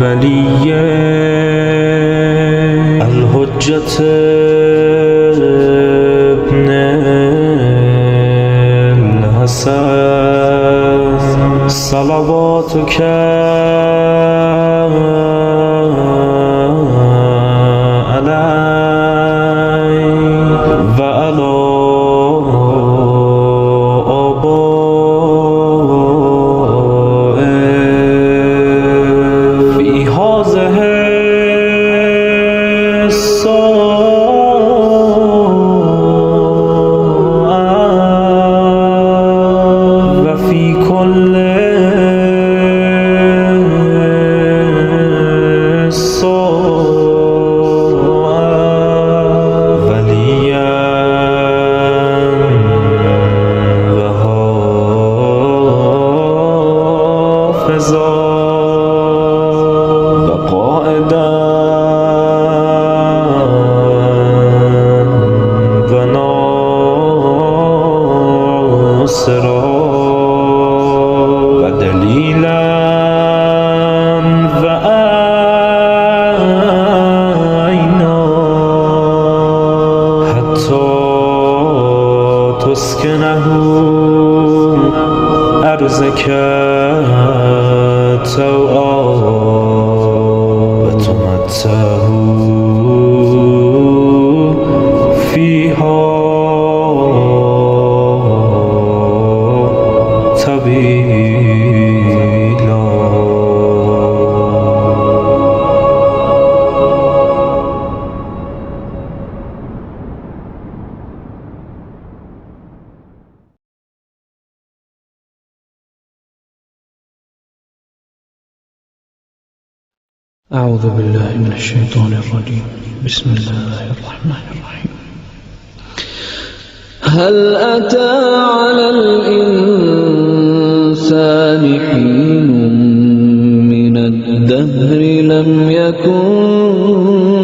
الولي الحجة ابن الحسن صلواتك أعوذ بالله من الشيطان الرجيم. بسم الله الرحمن الرحيم. هل أتى على الإنسان حين من الدهر لم يكن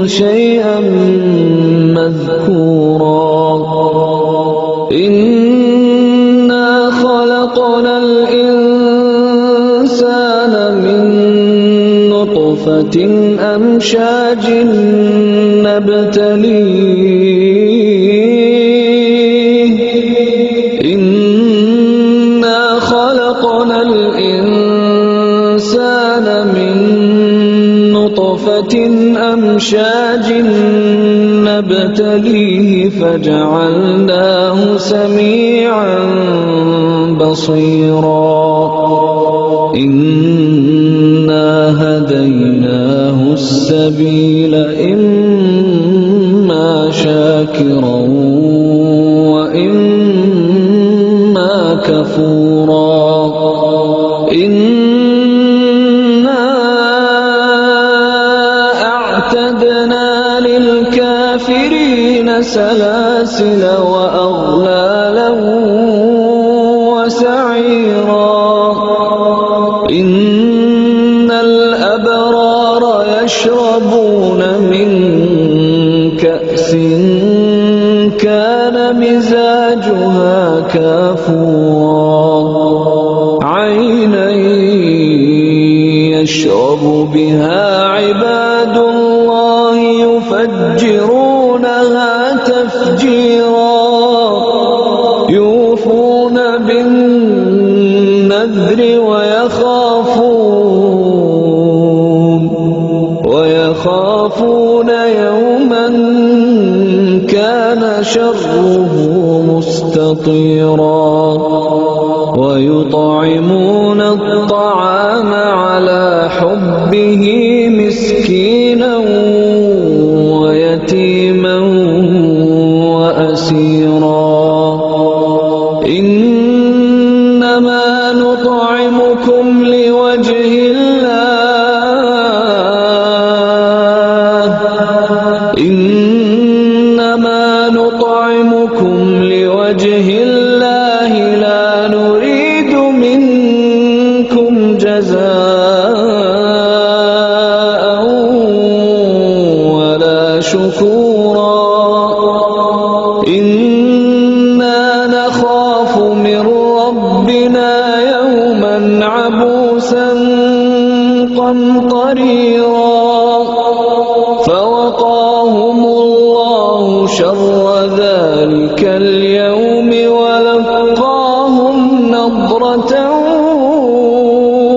شيئا مذكورا إنا خلقنا الإنسان من نطفة أمشاج نبتليه إنا خلقنا الإنسان من نطفة أمشاج نبتليه فجعلناه سميعا بصيرا إنا هديناه السبيل إما شاكرا وإما كفورا إنا أعتدنا للكافرين سلاسل وأغلالا وسعيرا إن الأبرار يشربون من كأس كان مزاجها كافورا عينا يشرب بها عباد الله يفجرونها تفجيرا يوفون بالنذر ويخافون يوما كان شره مستطيرا ويطعمون الطعام على حبه مسكينا ويتيما وأسيرا إنما نطعمكم لوجه الله إنما نطعمكم لوجه الله لا نريد منكم جزاء ولا شكورا إنا نخاف من ربنا يوما عبوسا قمطريرا فوقاهم الله شر ذلك اليوم ولقاهم نضرة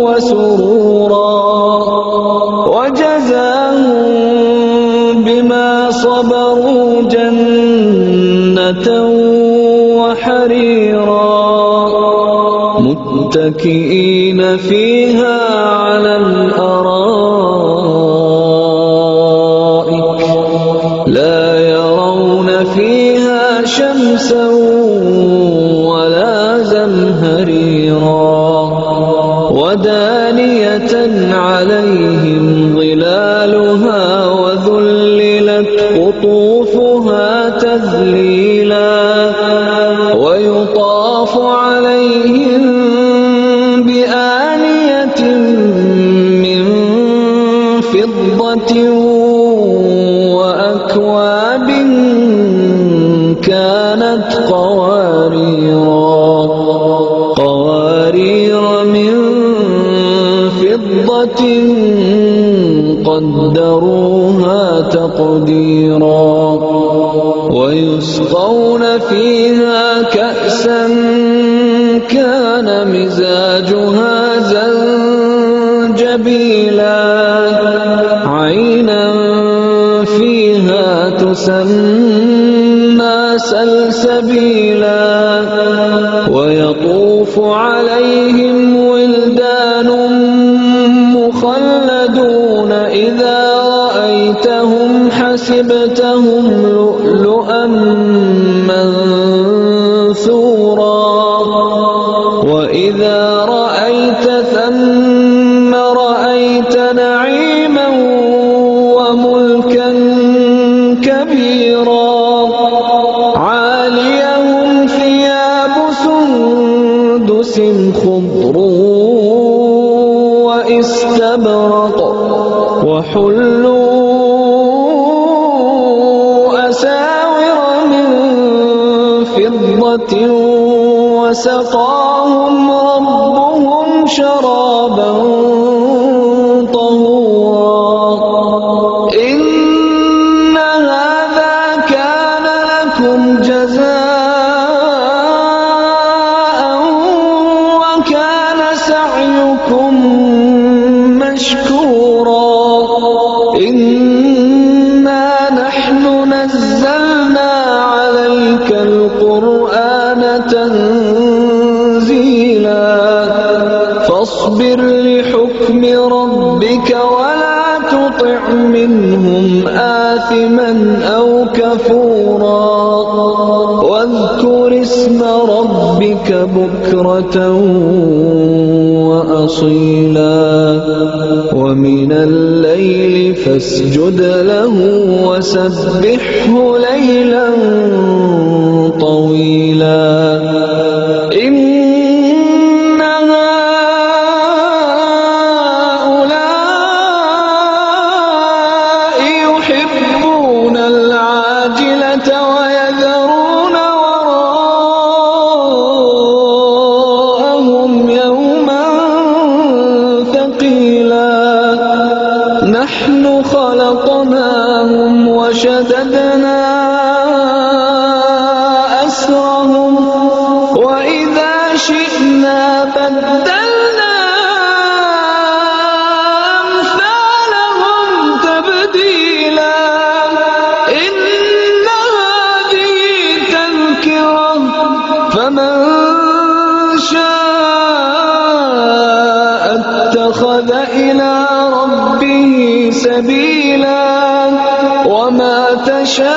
وسرورا وجزاهم بما صبروا جنة وحريرا متكئين فيها على الأرائك لا يرون فيها شمسا ولا زمهريرا ودانية عليهم ظلالها وذللت قطوفها تذليلا ويطاف عليهم بآنية من فضة وأكواب كانت قوارير من فضة قدروها تقديرا ويسقون فيها كأسا كان مزاجها زنجبيلا عينا فيها تسمى سلسبيلا ويطوف عليهم ولدان مخلدون إذا رأيتهم حسبتهم لؤلؤا منثورا وإذا رأيت ثم رأيت نعيما وملكا كبيرا عاليهم ثياب سندس خضر واستبرق وحلوا أساور من فضة وسقاهم ربهم شرابا طهورا إن هذا كان لكم جزاء وكان سعيكم مشكورا إنا نحن نزلنا عليك القرآن تنزيلا فاصبر لحكم ربك ولا تطع منهم آثما أو كفورا واذكر اسم ربك بكرة وأصيلا ومن الليل فاسجد له وسبحه ليلا طويلا إن هؤلاء يحبون العاجلة ويذرون وراءهم يوما ثقيلا نحن خلقناهم وشددنا أسرهم وإذا شئنا بدلنا أمثالهم تبديلا إن هذه تذكرة فمن شاء اتخذ إلى ربه سبيلا وما تشاءون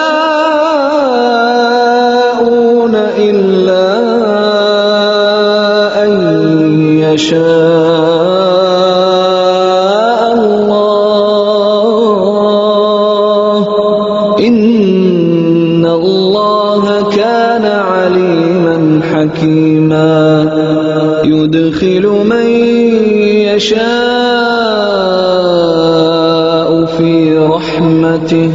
إلا أن يشاء الله إن الله كان عليما حكيما يدخل من يشاء في رحمته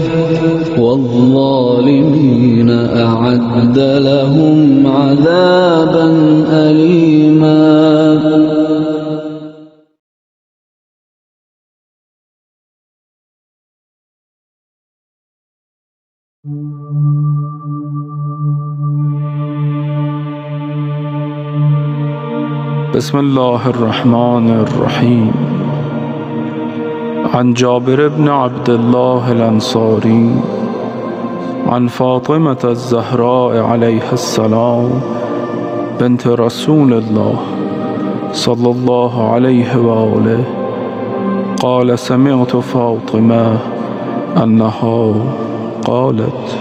والظالمين أعد لهم عذابا أليما بسم الله الرحمن الرحيم. عن جابر بن عبد الله الأنصاري عن فاطمة الزهراء عليها السلام بنت رسول الله صلى الله عليه وآله قال سمعت فاطمة أنها قالت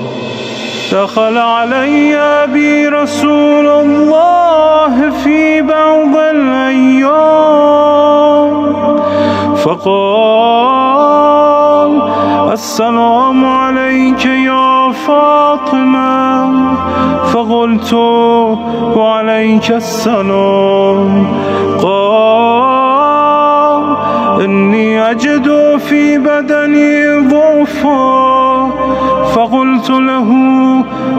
دخل علي أبي رسول الله في بعض الأيام فقال السلام عليك يا فاطمة فقلت وعليك السلام قال إني أجد في بدني ضعفا فقلت له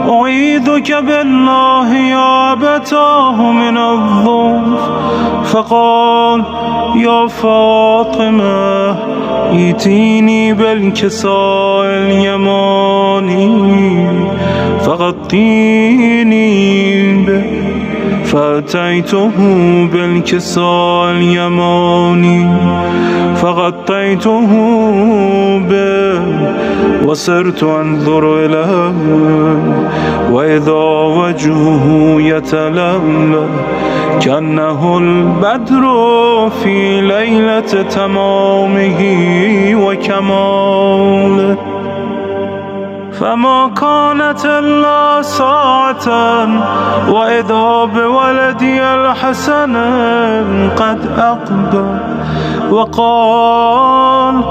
أعيذك بالله يا أبتاه من الضعف فقال يا فاطمة ائتيني بالكساء اليماني فغطيني به فأتيته بالكساء اليماني فغطيته به وصرت أنظر إليه وإذا وجهه يتلألأ كأنه البدر في ليلة تمامه وكماله فما كانت إلا ساعة وإذا بولدي الحسن قد أقبل وقال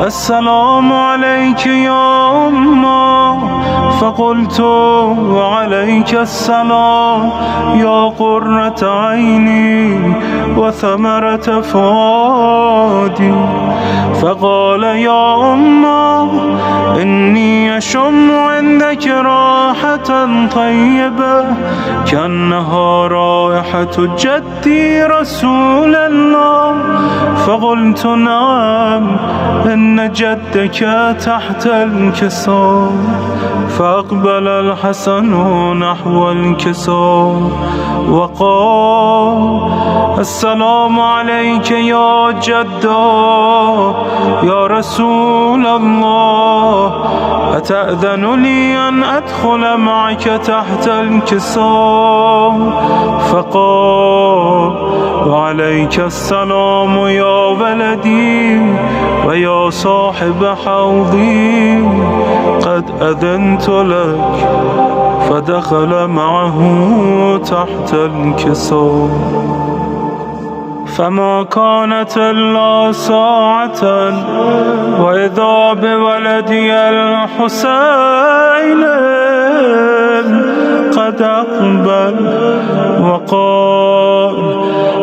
السلام عليك يا أمه فقلت وعليك السلام يا قرة عيني وثمرة فؤادي فقال يا أمه إني أشم عندك راحة طيبة كأنها رائحة جدي رسول الله فقلت نعم إن جدك تحت الكساء فأقبل الحسن نحو الكساء وقال السلام عليك يا جدا يا رسول الله أتأذن لي أن أدخل معك تحت الكساء فقال وعليك السلام يا ولدي ويا صاحب حوضي قد أذنت لك فدخل معه تحت الكساء فما كانت إلا ساعة وإذا بولدي الحسين قد أقبل وقال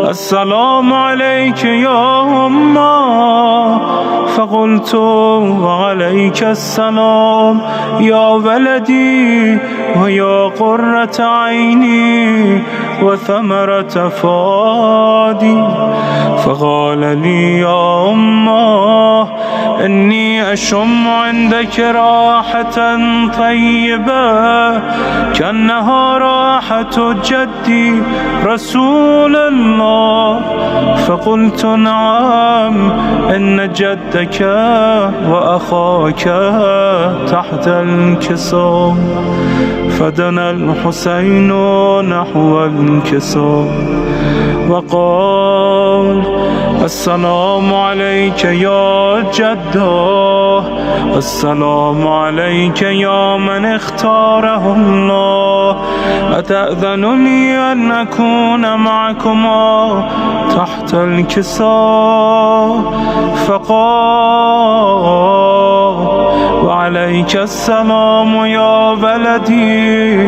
السلام عليك يا أمه فقلت وعليك السلام يا ولدي ويا قرة عيني وثمرة فؤادي فقال لي يا أمه إني أشم عندك راحة طيبة كأنها راحة جدي رسول الله فقلت نعم إن جدك وأخاك تحت الكساء فدنا الحسين نحو الكساء وقال السلام عليك يا جده السلام عليك يا من اختاره الله أتأذن لي أن أكون معكما تحت الكساء فقال وعليك السلام يا ولدي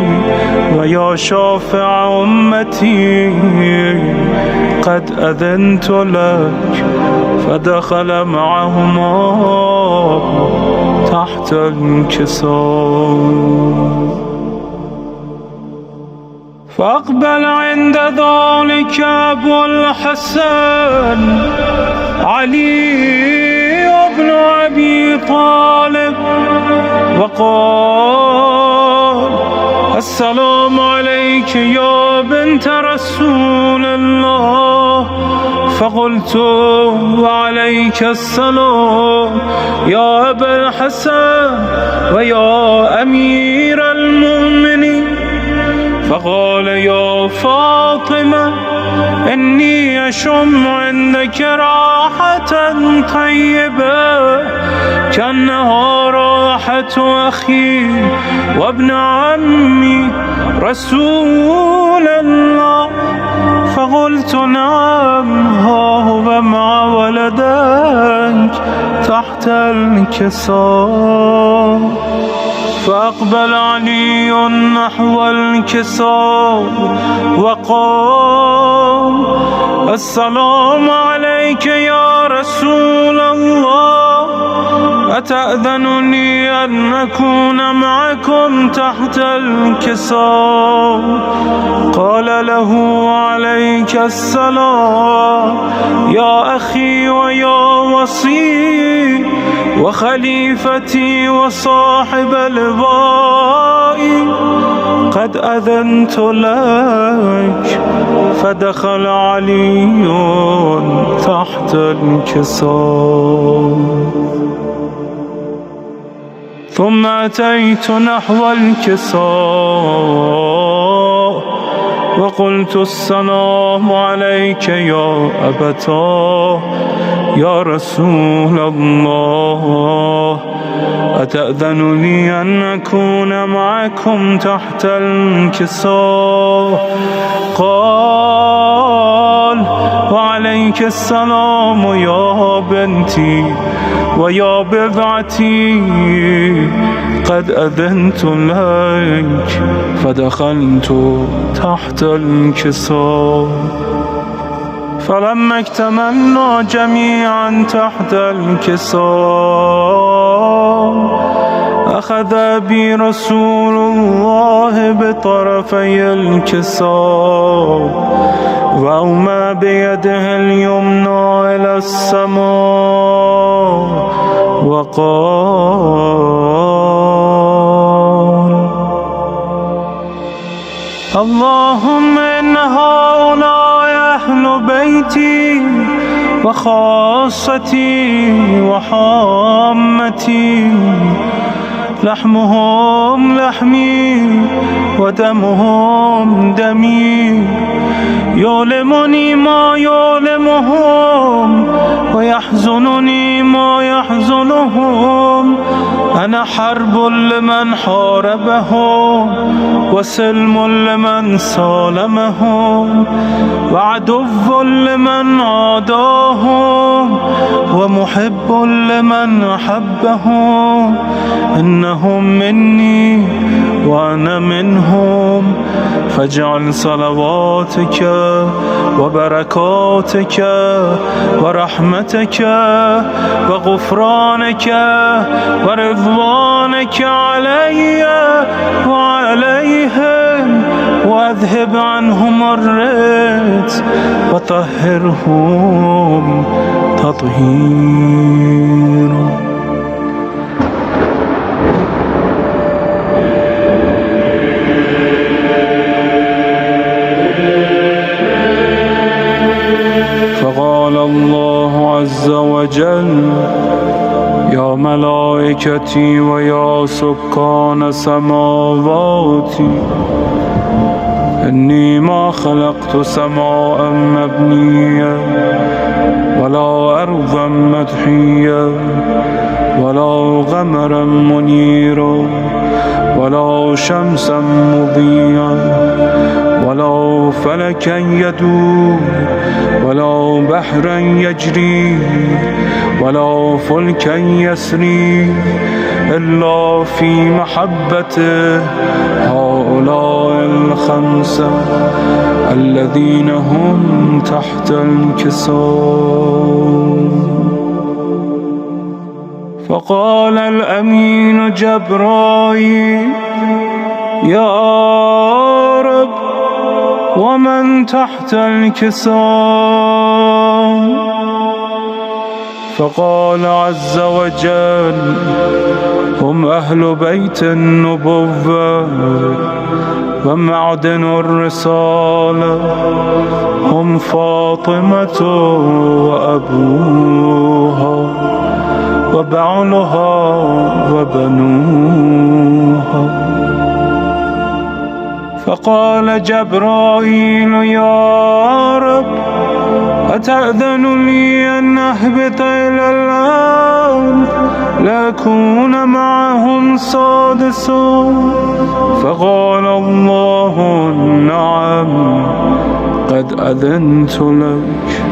ويا شافع أمتي قد أذنت لك فدخل معهما تحت الكساء فأقبل عند ذلك أبو الحسن علي بن أبي طالب وقال السلام عليك يا بنت رسول الله. فقلت وعليك السلام يا أبا الحسن ويا أمير المؤمنين. فقال يا فاطمة إني أشم عندك راحة طيبة كأنها راحة أخي وابن عمي رسول الله. فقلت نعم، ها هو مع ولدك تحت الكساء. فأقبل علي نحو الكساء وقال السلام عليك يا رسول الله، أتأذن لي أن أكون معكم تحت الكساء؟ قال له عليك السلام يا أخي ويا وصي وخليفتي وصاحب الباء، قد أذنت لك. فدخل علي تحت الكساء. ثم أتيت نحو الكساء وقلت السلام عليك يا أبتاه يا رسول الله، أتأذن لي أن أكون معكم تحت الكساء؟ قال وعليك السلام يا بنتي ويا بضعتي، قد أذنت لك. فدخلت تحت الكساء. فلما اكتملنا جميعا تحت الكساء أخذ بي رسول الله بطرفي الكساء وأومى بيده اليمنى إلى السماء وقال اللهم إن هؤلاء أهل بيتي وخاصتي وحامتي، لحمهم لحمي ودمهم دمي، يؤلمني ما يؤلمهم ويحزنني ما يحزنهم. أنا حرب لمن حاربهم وسلم لمن سالمهم وعدو لمن عاداهم ومحب لمن أحبهم. إنهم مني وأنا منهم، فاجعل صلواتك وبركاتك ورحمتك وغفرانك ورضوانك علي وعليهم، واذهب عنهم الرجس وطهرهم تطهيرا. فقال الله عز وجل يا ملائكتي ويا سكان سماواتي، إني ما خلقت سماء مبنية ولا أرضا مدحية ولا قمرا منيرا ولا شمسا مضيئا ولا فلكا يدور ولا بحرا يجري ولا فلكا يسري إلا في محبته هؤلاء الخمسة الذين هم تحت الكساء. فقال الأمين جبرائيل يا رب ومن تحت الكساء؟ فقال عز وجل هم أهل بيت النبوة ومعدن الرسالة هم فاطمة وأبوها وبعلها وبنوها. فقال جبرائيل يا رب أتأذن لي أن أهبط إلى الأرض لأكون معهم سادسا؟ فقال الله نعم قد أذنت لك.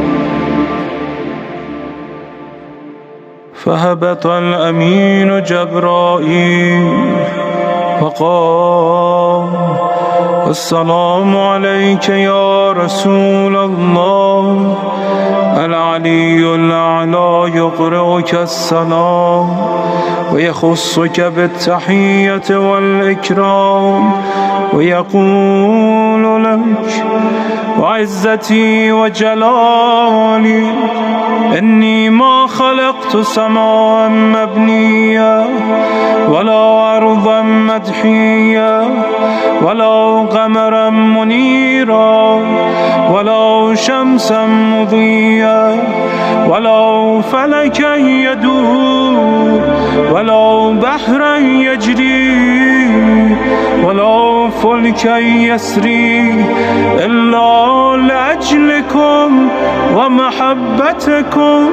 فهبط الأمين جبرائيل فقال السلام عليك يا رسول الله. العلي الأعلى يقرئك السلام ويخصك بالتحية والإكرام ويقول لك وعزتي وجلالي إني ما خلقت سماء مبنية ولا أرضا مدحية ولا قمرا منيرا ولا شمسا مضيا ولا فلكا يدور ولا بحرا يجري ولا فلكا يسري إلا لأجلكم ومحبتكم،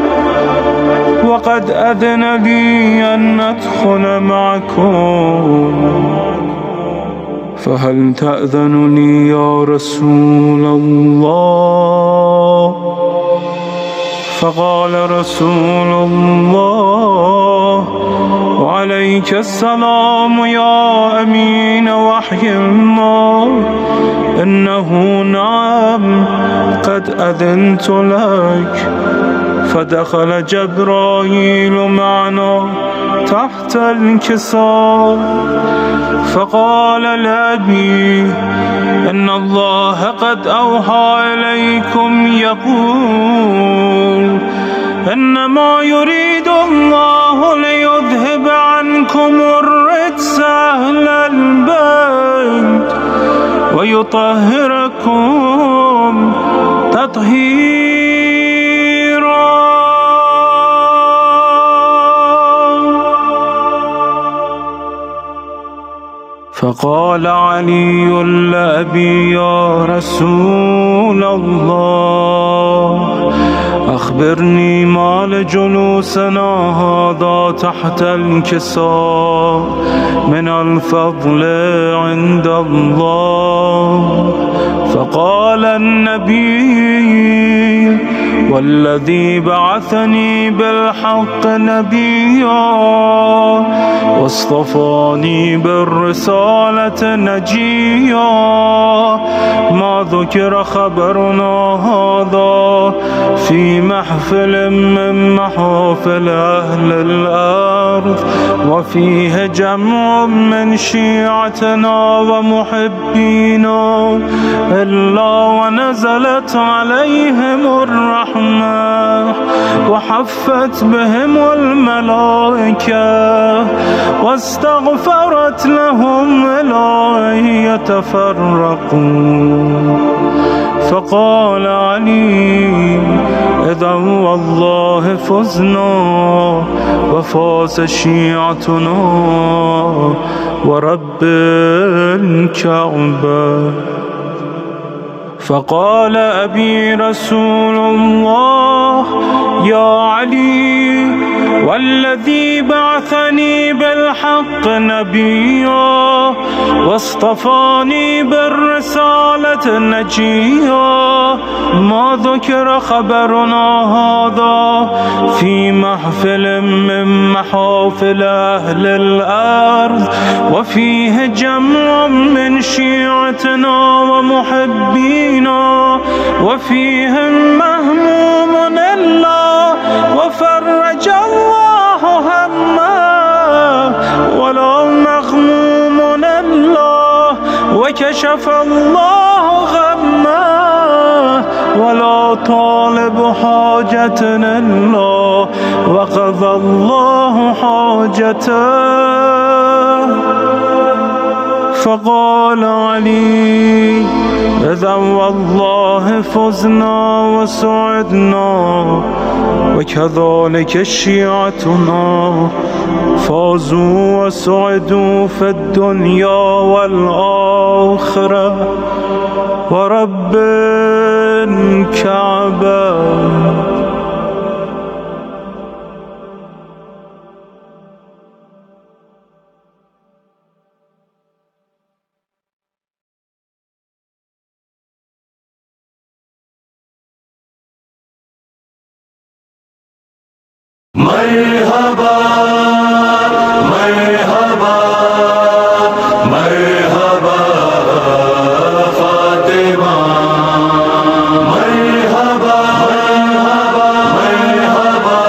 وقد أذن لي أن أدخل معكم، فهل تأذن لي يا رسول الله؟ فقال رسول الله وعليك السلام يا أمين وحي الله، إنه نعم قد أذنت لك. فدخل جبرائيل معنا تحت الكساء فقال لأبي إن الله قد أوحى إليكم يقول إنما يريد الله ليذهب عنكم الرجس أهل البيت ويطهركم تطهيرا. فقال علي لأبي يا رسول الله أخبرني ما جلوسنا هذا تحت الكساء من الفضل عند الله. فقال النبي والذي بعثني بالحق نبيا واصطفاني بالرسالة نجيا ما ذكر خبرنا هذا في محفل من محافل أهل الأرض وفيه جمع من شيعتنا ومحبينا إلا ونزلت عليهم الرحمة وحفت بهم الملائكة واستغفرت لهم إلى أن يتفرقوا. فقال علي إذا والله فزنا وفاز شيعتنا ورب الكعبة. فقال أبي رسول الله يا علي والذي بعثني بالحق نبيا واصطفاني بالرسالة نجيا ما ذكر خبرنا هذا في محفل من محافل أهل الأرض وفيه جمع من شيعتنا ومحبينا وفيهم مهموم الله وفرج الله همه ولا مغموم الله وكشف الله غمه ولا طالب حاجة الله وقضى الله حاجته. فقال علي إذا والله فزنا وسعدنا وكذلك شيعتنا فازوا وسعدوا في الدنيا والآخرة ورب الكعبة. مرحبا مرحبا مرحبا فاطمہ مرحبا مرحبا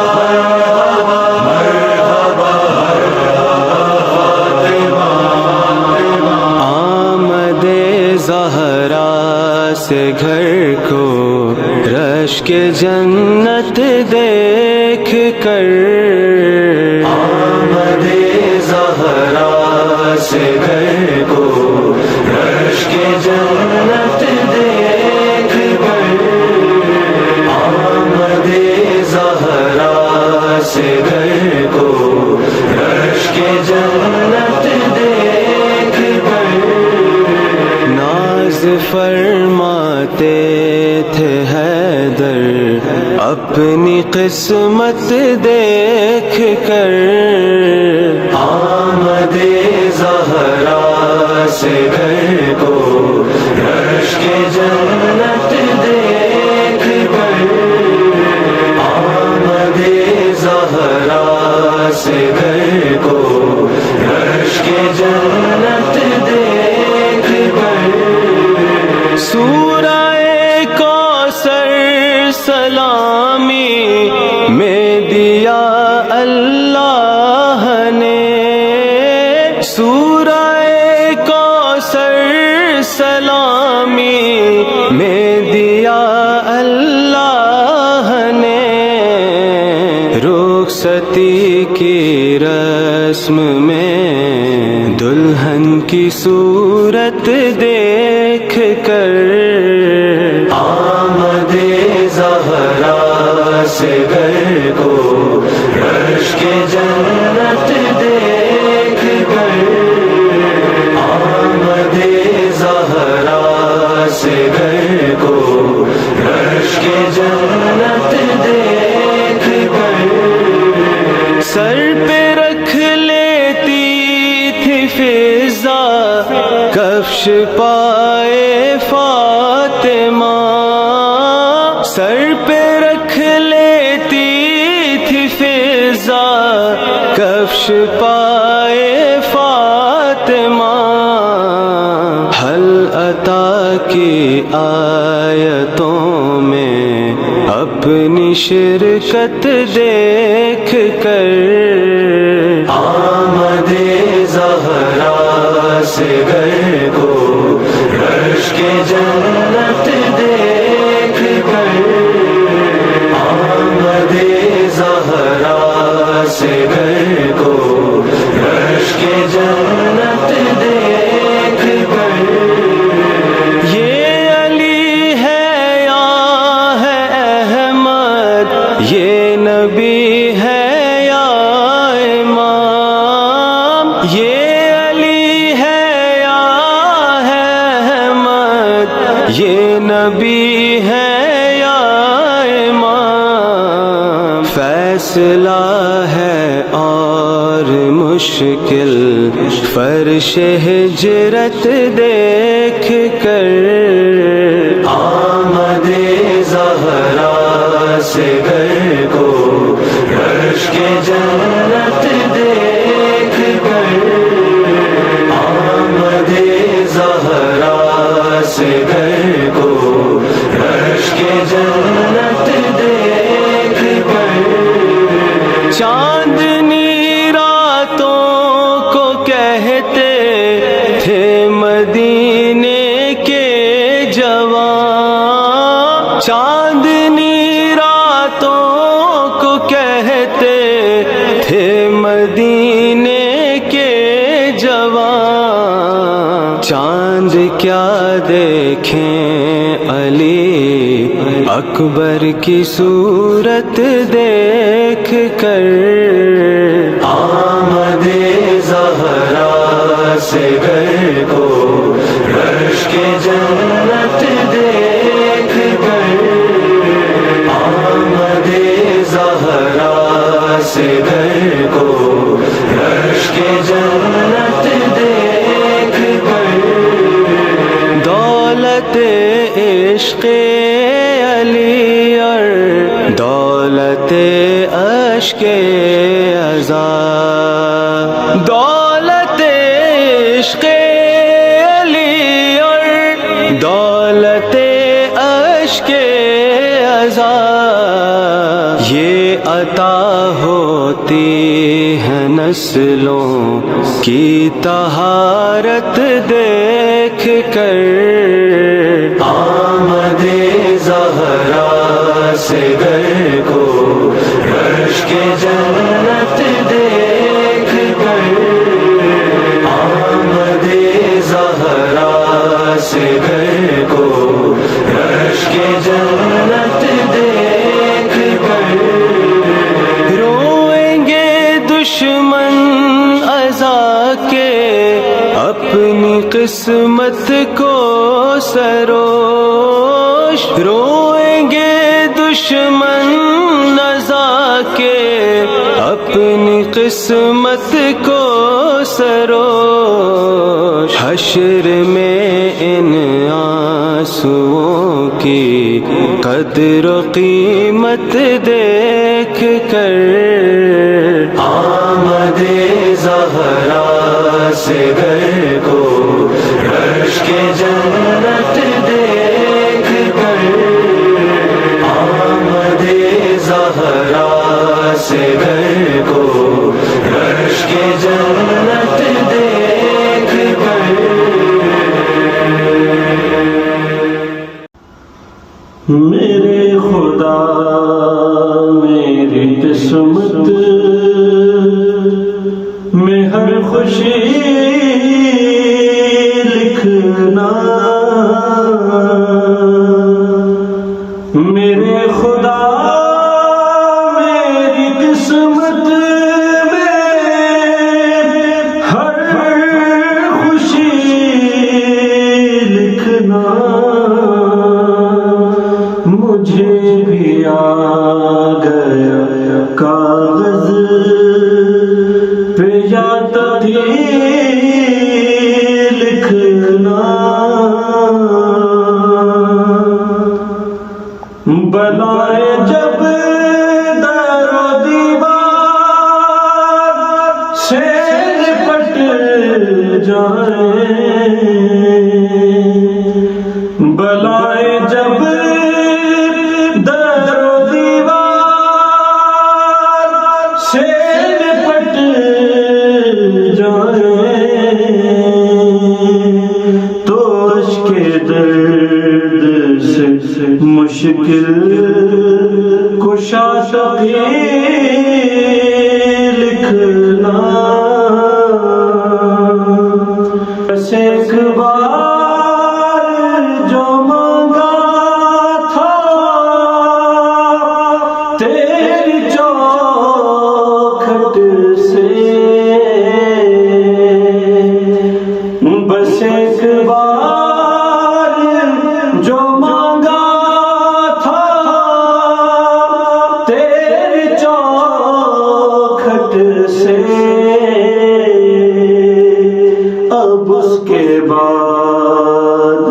مرحبا فاطمہ. آمد زہرا سے گھر کو رشک جنت دیکھ کر آمد زہرا سے گھر کو رشک جنت دیکھ کر آمد زہرا سے گھر کو رشک جنت دیکھ کر ناز فرماتے تھے حیدر اپنی قسمت دیکھ کر آمد زہرا سے گھر کو رشک جنت دیکھ کر آمد زہرا سے گھر کو رشک جنت دیکھ کر سورہ کوثر سلامی میں دیا اللہ نے سورہ کوثر سلامی میں دیا اللہ نے رخصتی کی رسم میں دلہن کی صورت دیکھ کر آمد زہرا سے گھر کو رشک جنت دیکھ کر آمد زہرا سے گھر کو رشک جنت دیکھ کر سر پہ رکھ لیتی تھی فضا کفش پائے فاطمہ سر پہ رکھ لیتی تھی فضا کفش پائے فاطمہ حل عطا کی آیتوں میں اپنی شرکت دیکھ کر آمد زہرا سے گھر کو رشک جنت دیکھ کر آمد زہرا سے گھر کو رشک جنت دیکھ کر یہ علی ہے یا ہے احمد یہ نبی ہے یا امام یہ علی ہے یا ہے احمد یہ نبی ہے یا امام فیصلہ ہے اور مشکل فرش ہجرت دیکھ کر آمد زہرا سے گھر کو رشک جنت دیکھ کر آمد زہرا سے گھر کو رشک جنت دیکھ کر چاندنی راتوں کو کہتے تھے مدینے کے جوان چاندنی راتوں کو کہتے تھے مدینے کے جوان اکبر کی صورت دیکھ کر، آمد زہرا سے گھر کو رش کے جنت دیکھ کر، آمد زہرا سے گھر کو رش کے جنت دیکھ کر، دولت عشق علی اور دولت اشک ازا، دولت عشق علی اور دولت اشک ازا، یہ عطا ہوتی ہے نسلوں کی طہارت دیکھ کر، آمد زہرا سے گھر کو رش کے جنت دیکھ کر، آمد زہرا سے گھر کو رش کے جنت دیکھ کر، روئیں گے دشمن عزا کے اپنی قسمت کو سروش، روئیں گے دشمن عزا کے اپنی قسمت کو سروش، حشر میں ان آنسوؤں کی قدر و قیمت دیکھ کر، آمد زہرا سے گھر کو رش کے جنت دیکھ کر، آمد زہرا سے گھر کو رش کے جنت دیکھ کر، میرے خدا میری قسمت میں ہر خوشی لکھنا، میرے خدا میری قسمت میں ہر خوشی لکھنا، مجھے بھی آ گیا کاغذ پہ یا تقدیر لکھنا، بلائے جب در و دیوار سے لپٹ جائیں، بلائے جب در و دیوار سے لپٹ جائیں، تو اشک درد سے مشکل کشا شبیر لکھنا، بس ایک بار جو مانگا تھا تیری چوکھٹ سے، بس ایک بار جو مانگا تھا تیری چوکھٹ سے، اب اس کے بعد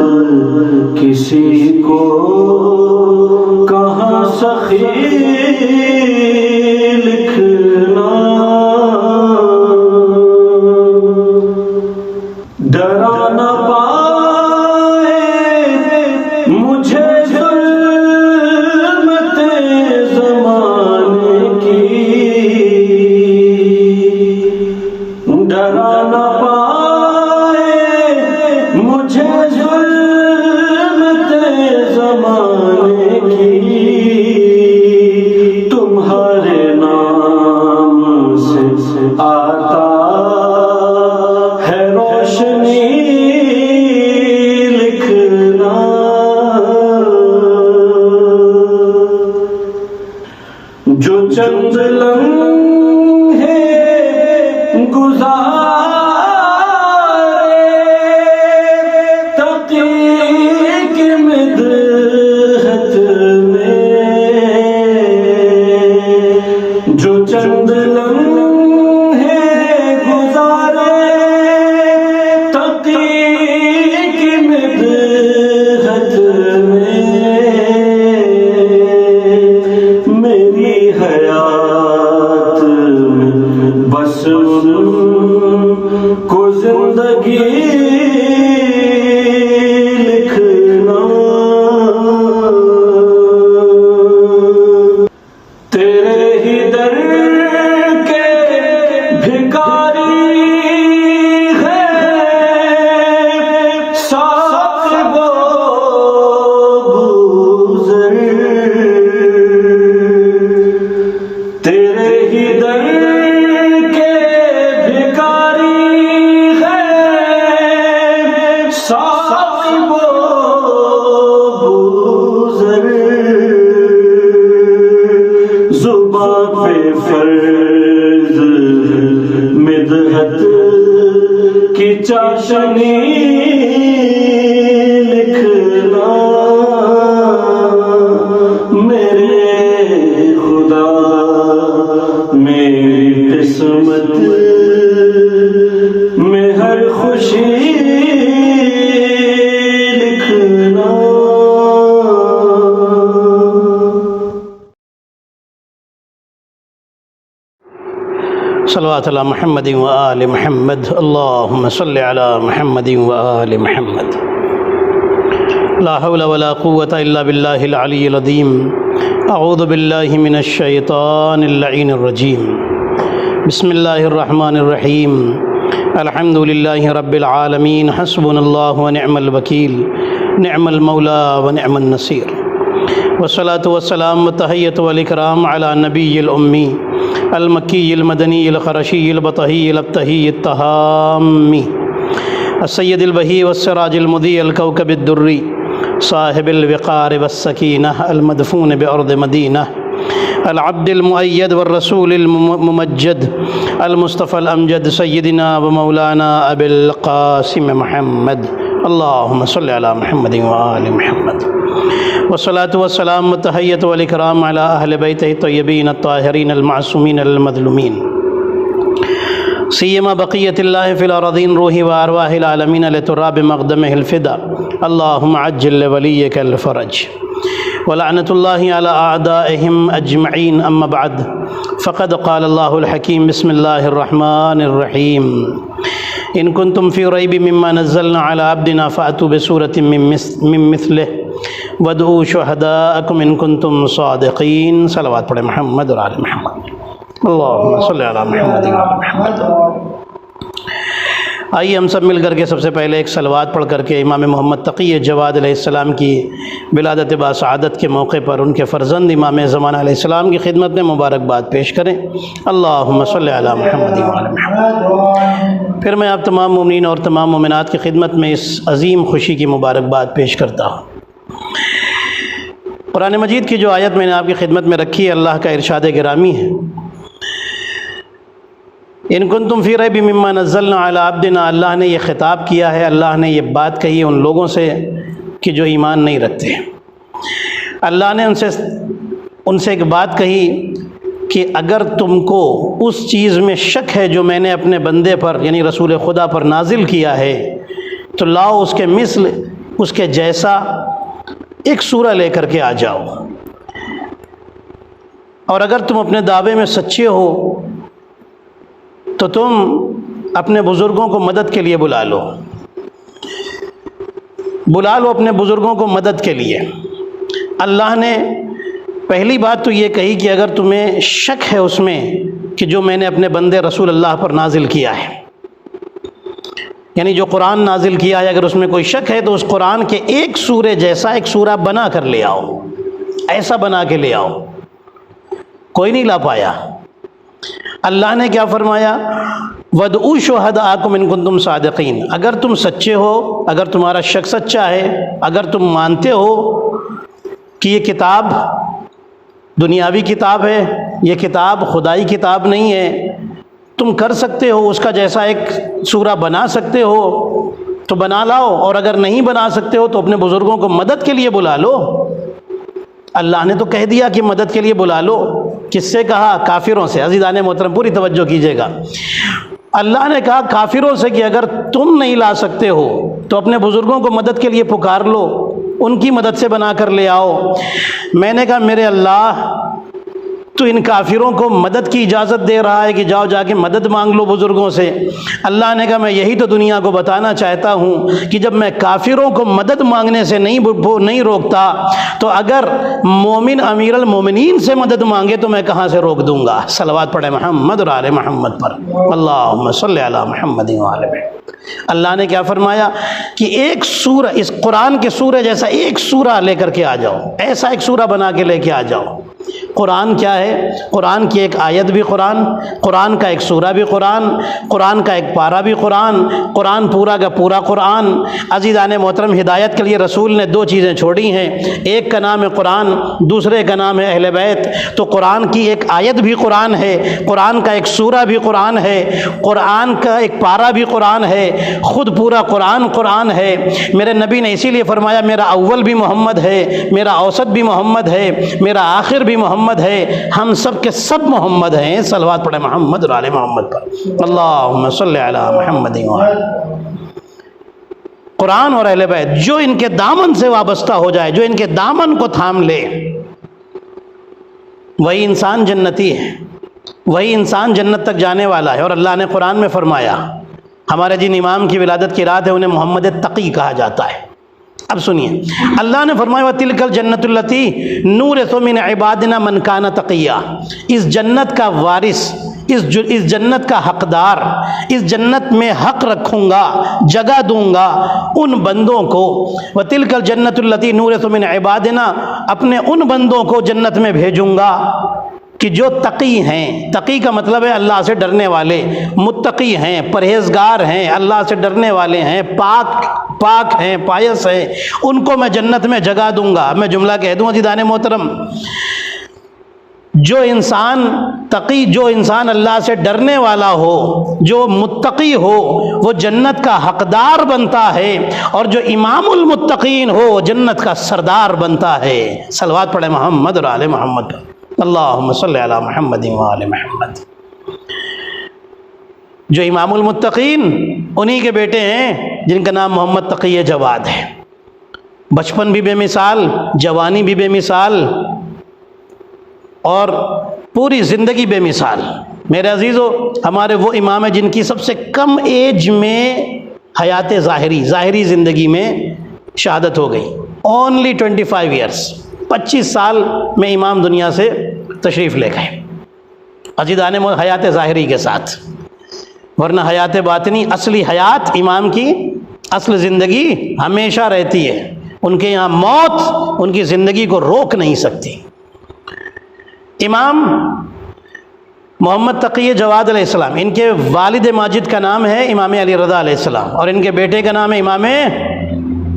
کسی کو کہاں سخی لکھنا، ڈرا نہ پائے مجھے ظلمت زمانے کی، ڈرا نہ پائے مجھے ظلمت گزارے تقی کی مدحت میں، جو چند لمحے گزارے تقی کی مدحت میں، میری حیات بس ان کو زندگی لکھنا، تیرے ہی در کے بھکاری ہے صاحب بوزر، تیرے ہی در کے بھکاری ہے صاحب بوزر، زباں پہ فرض مدحت کی چاشنی لکھنا، میرے خدا میری قسمت میں ہر خوشی لکھنا۔ صلوات علی محمد و آل محمد، اللہم صلی علی محمد و آل محمد۔ لا حول ولا قوة الا باللہ العلی العظیم، اعوذ باللہ من الشیطان اللعین الرجیم، بسم اللہ الرحمن الرحیم، الحمد للہ رب العالمین، حسبنا اللہ ونعم الوکیل، نعم المولا ونعم النصیر، والصلاة والسلام والتحیۃ والاکرام علی نبی الامی المکی المدنی القرشی البطحی الابتحی التہامی السید البہی والسراج المضیء الکوکب الدری صاحب الوقار والسکینہ المدفون بأرض مدینہ العبد المؤید والرسول الممجد المصطفى الامجد سیدنا ومولانا ابی القاسم محمد، اللہم صلی علی محمد وآل محمد، والصلاة والسلام والتحیۃ والاکرام علی اہل بیتہ الطیبین الطاہرین المعصومین المظلومین، سیما بقیت اللہ فی الارضین روح و ارواح العالمین لتراب مقدمہ الفدا، اللہم عجل لولیک الفرج، ولعنۃ اللہ علی اعدائہم اجمعین، اما بعد فقد قال اللہ الحکیم، بسم اللہ الرحمن الرحیم، ان کنتم فی ریب مما نزلنا علی عبدنا فأتوا بسورة من مثلہ وادعوا شہداءکم ان کنتم صادقین۔ صلوات پڑھیں محمد اور آل محمد، اللہم صلی علی محمد و آل محمد۔ آئیے ہم سب مل کر کے سب سے پہلے ایک صلوات پڑھ کر کے امام محمد تقی جواد علیہ السلام کی ولادت باسعادت کے موقع پر ان کے فرزند امام زمانہ علیہ السلام کی خدمت میں مبارکباد پیش کریں، اللہم صلی علی محمد و آل محمد۔ پھر میں آپ تمام مومنین اور تمام مومنات کی خدمت میں اس عظیم خوشی کی مبارکباد پیش کرتا ہوں۔ قرآن مجید کی جو آیت میں نے آپ کی خدمت میں رکھی ہے، اللہ کا ارشاد گرامی ہے، ان کنتم فی ریب مما نزلنا علی عبدنا، اللہ نے یہ خطاب کیا ہے، اللہ نے یہ بات کہی ہے ان لوگوں سے کہ جو ایمان نہیں رکھتے۔ اللہ نے ان سے ایک بات کہی کہ اگر تم کو اس چیز میں شک ہے جو میں نے اپنے بندے پر یعنی رسول خدا پر نازل کیا ہے تو لاؤ اس کے مثل، اس کے جیسا ایک سورہ لے کر کے آ جاؤ، اور اگر تم اپنے دعوے میں سچے ہو تو تم اپنے بزرگوں کو مدد کے لیے بلا لو اپنے بزرگوں کو مدد کے لیے۔ اللہ نے پہلی بات تو یہ کہی کہ اگر تمہیں شک ہے اس میں کہ جو میں نے اپنے بندے رسول اللہ پر نازل کیا ہے، یعنی جو قرآن نازل کیا ہے، اگر اس میں کوئی شک ہے تو اس قرآن کے ایک سورے جیسا ایک سورہ بنا کر لے آؤ، ایسا بنا کے لے آؤ۔ کوئی نہیں لا پایا۔ اللہ نے کیا فرمایا؟ وَادْعُوا شُهَدَاءَكُمْ إِن كُنتُمْ صَادِقِينَ، اگر تم سچے ہو، اگر تمہارا شک سچا ہے، اگر تم مانتے ہو کہ یہ کتاب دنیاوی کتاب ہے، یہ کتاب خدائی کتاب نہیں ہے، تو تم کر سکتے ہو اس کا جیسا ایک سورہ بنا سکتے ہو تو بنا لاؤ، اور اگر نہیں بنا سکتے ہو تو اپنے بزرگوں کو مدد کے لیے بلا لو۔ اللہ نے تو کہہ دیا کہ مدد کے لیے بلا لو۔ کس سے کہا؟ کافروں سے۔ عزیزان محترم پوری توجہ کیجیے گا، اللہ نے کہا کافروں سے کہ اگر تم نہیں لا سکتے ہو تو اپنے بزرگوں کو مدد کے لیے پکار لو، ان کی مدد سے بنا کر لے آؤ۔ میں نے کہا میرے اللہ، تو ان کافروں کو مدد کی اجازت دے رہا ہے کہ جاؤ جا کے مدد مانگ لو بزرگوں سے۔ اللہ نے کہا میں یہی تو دنیا کو بتانا چاہتا ہوں کہ جب میں کافروں کو مدد مانگنے سے نہیں روکتا تو اگر مومن امیر المومنین سے مدد مانگے تو میں کہاں سے روک دوں گا۔ صلوات پڑھے محمد اور آل محمد پر، اللہم صلی علی محمد و آل محمد۔ اللہ نے کیا فرمایا کہ ایک سورہ، اس قرآن کے سورہ جیسا ایک سورہ لے کر کے آ جاؤ، ایسا ایک سورہ بنا کے لے کے آ جاؤ۔ قرآن کیا ہے؟ قرآن کی ایک آیت بھی قرآن، قرآن کا ایک سورہ بھی قرآن، قرآن کا ایک پارہ بھی قرآن، قرآن پورا کا پورا قرآن۔ عزیزان محترم، ہدایت کے لیے رسول نے دو چیزیں چھوڑی ہیں، ایک کا نام ہے قرآن، دوسرے کا نام ہے اہل بیت۔ تو قرآن کی ایک آیت بھی قرآن ہے، قرآن کا ایک سورہ بھی قرآن ہے، قرآن کا ایک پارہ بھی قرآن ہے، خود پورا قرآن قرآن ہے۔ میرے نبی نے اسی لیے فرمایا میرا اول بھی محمد ہے، میرا اوسط بھی محمد ہے، میرا آخر بھی محمد ہے، ہم سب کے سب محمد ہیں۔ صلوات پڑھے محمد اور آل محمد پر، اللہم صلی علی محمد و آل۔ قرآن اور اہل بیت جو ان کے دامن سے وابستہ ہو جائے، جو ان کے دامن کو تھام لے، وہی انسان جنتی ہے، وہی انسان جنت تک جانے والا ہے۔ اور اللہ نے قرآن میں فرمایا، ہمارے جن امام کی ولادت کی رات ہے انہیں محمد تقی کہا جاتا ہے۔ اب سنیے، اللہ نے فرمایا وَتِلْكَ الْجَنَّةُ الَّتِي نُورِثُ مِنْ عِبَادِنَا مَنْ كَانَ تَقِيًّا، اس جنت کا وارث، اس جنت کا حقدار، اس جنت میں حق رکھوں گا، جگہ دوں گا ان بندوں کو۔ وَتِلْكَ الْجَنَّةُ الَّتِي نُورِثُ مِنْ عِبَادِنَا، اپنے ان بندوں کو جنت میں بھیجوں گا کہ جو تقی ہیں۔ تقی کا مطلب ہے اللہ سے ڈرنے والے، متقی ہیں، پرہیزگار ہیں، اللہ سے ڈرنے والے ہیں، پاک ہیں، پایس ہیں، ان کو میں جنت میں جگہ دوں گا۔ میں جملہ کہہ دوں عزیزان محترم، جو انسان تقی، جو انسان اللہ سے ڈرنے والا ہو، جو متقی ہو، وہ جنت کا حقدار بنتا ہے، اور جو امام المتقین ہو وہ جنت کا سردار بنتا ہے۔ صلوات پڑھے محمد اور آل محمد پر، اللہم صلی علی محمد و آل محمد۔ جو امام المتقین انہی کے بیٹے ہیں جن کا نام محمد تقی جواد ہے۔ بچپن بھی بے مثال، جوانی بھی بے مثال، اور پوری زندگی بے مثال۔ میرے عزیزو، ہمارے وہ امام ہیں جن کی سب سے کم ایج میں حیات ظاہری زندگی میں شہادت ہو گئی، اونلی 25 ایئرس، 25 سال میں امام دنیا سے تشریف لے گئے، عزیزان حیات ظاہری کے ساتھ۔ ورنہ حیات باطنی، اصلی حیات امام کی اصل زندگی ہمیشہ رہتی ہے، ان کے یہاں موت ان کی زندگی کو روک نہیں سکتی۔ امام محمد تقی جواد علیہ السلام، ان کے والد ماجد کا نام ہے امام علی رضا علیہ السلام، اور ان کے بیٹے کا نام ہے امام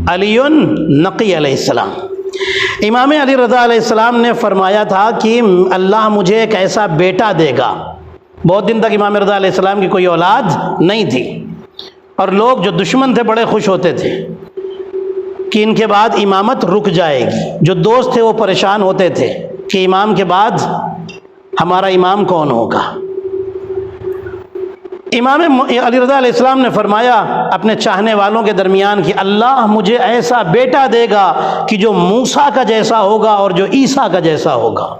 علی نقی علیہ السلام۔ امام علی رضا علیہ السلام نے فرمایا تھا کہ اللہ مجھے ایک ایسا بیٹا دے گا۔ بہت دن تک امام رضا علیہ السلام کی کوئی اولاد نہیں تھی، اور لوگ جو دشمن تھے بڑے خوش ہوتے تھے کہ ان کے بعد امامت رک جائے گی۔ جو دوست تھے وہ پریشان ہوتے تھے کہ امام کے بعد ہمارا امام کون ہوگا۔ امام علی رضا علیہ السلام نے فرمایا اپنے چاہنے والوں کے درمیان کہ اللہ مجھے ایسا بیٹا دے گا کہ جو موسیٰ کا جیسا ہوگا اور جو عیسیٰ کا جیسا ہوگا،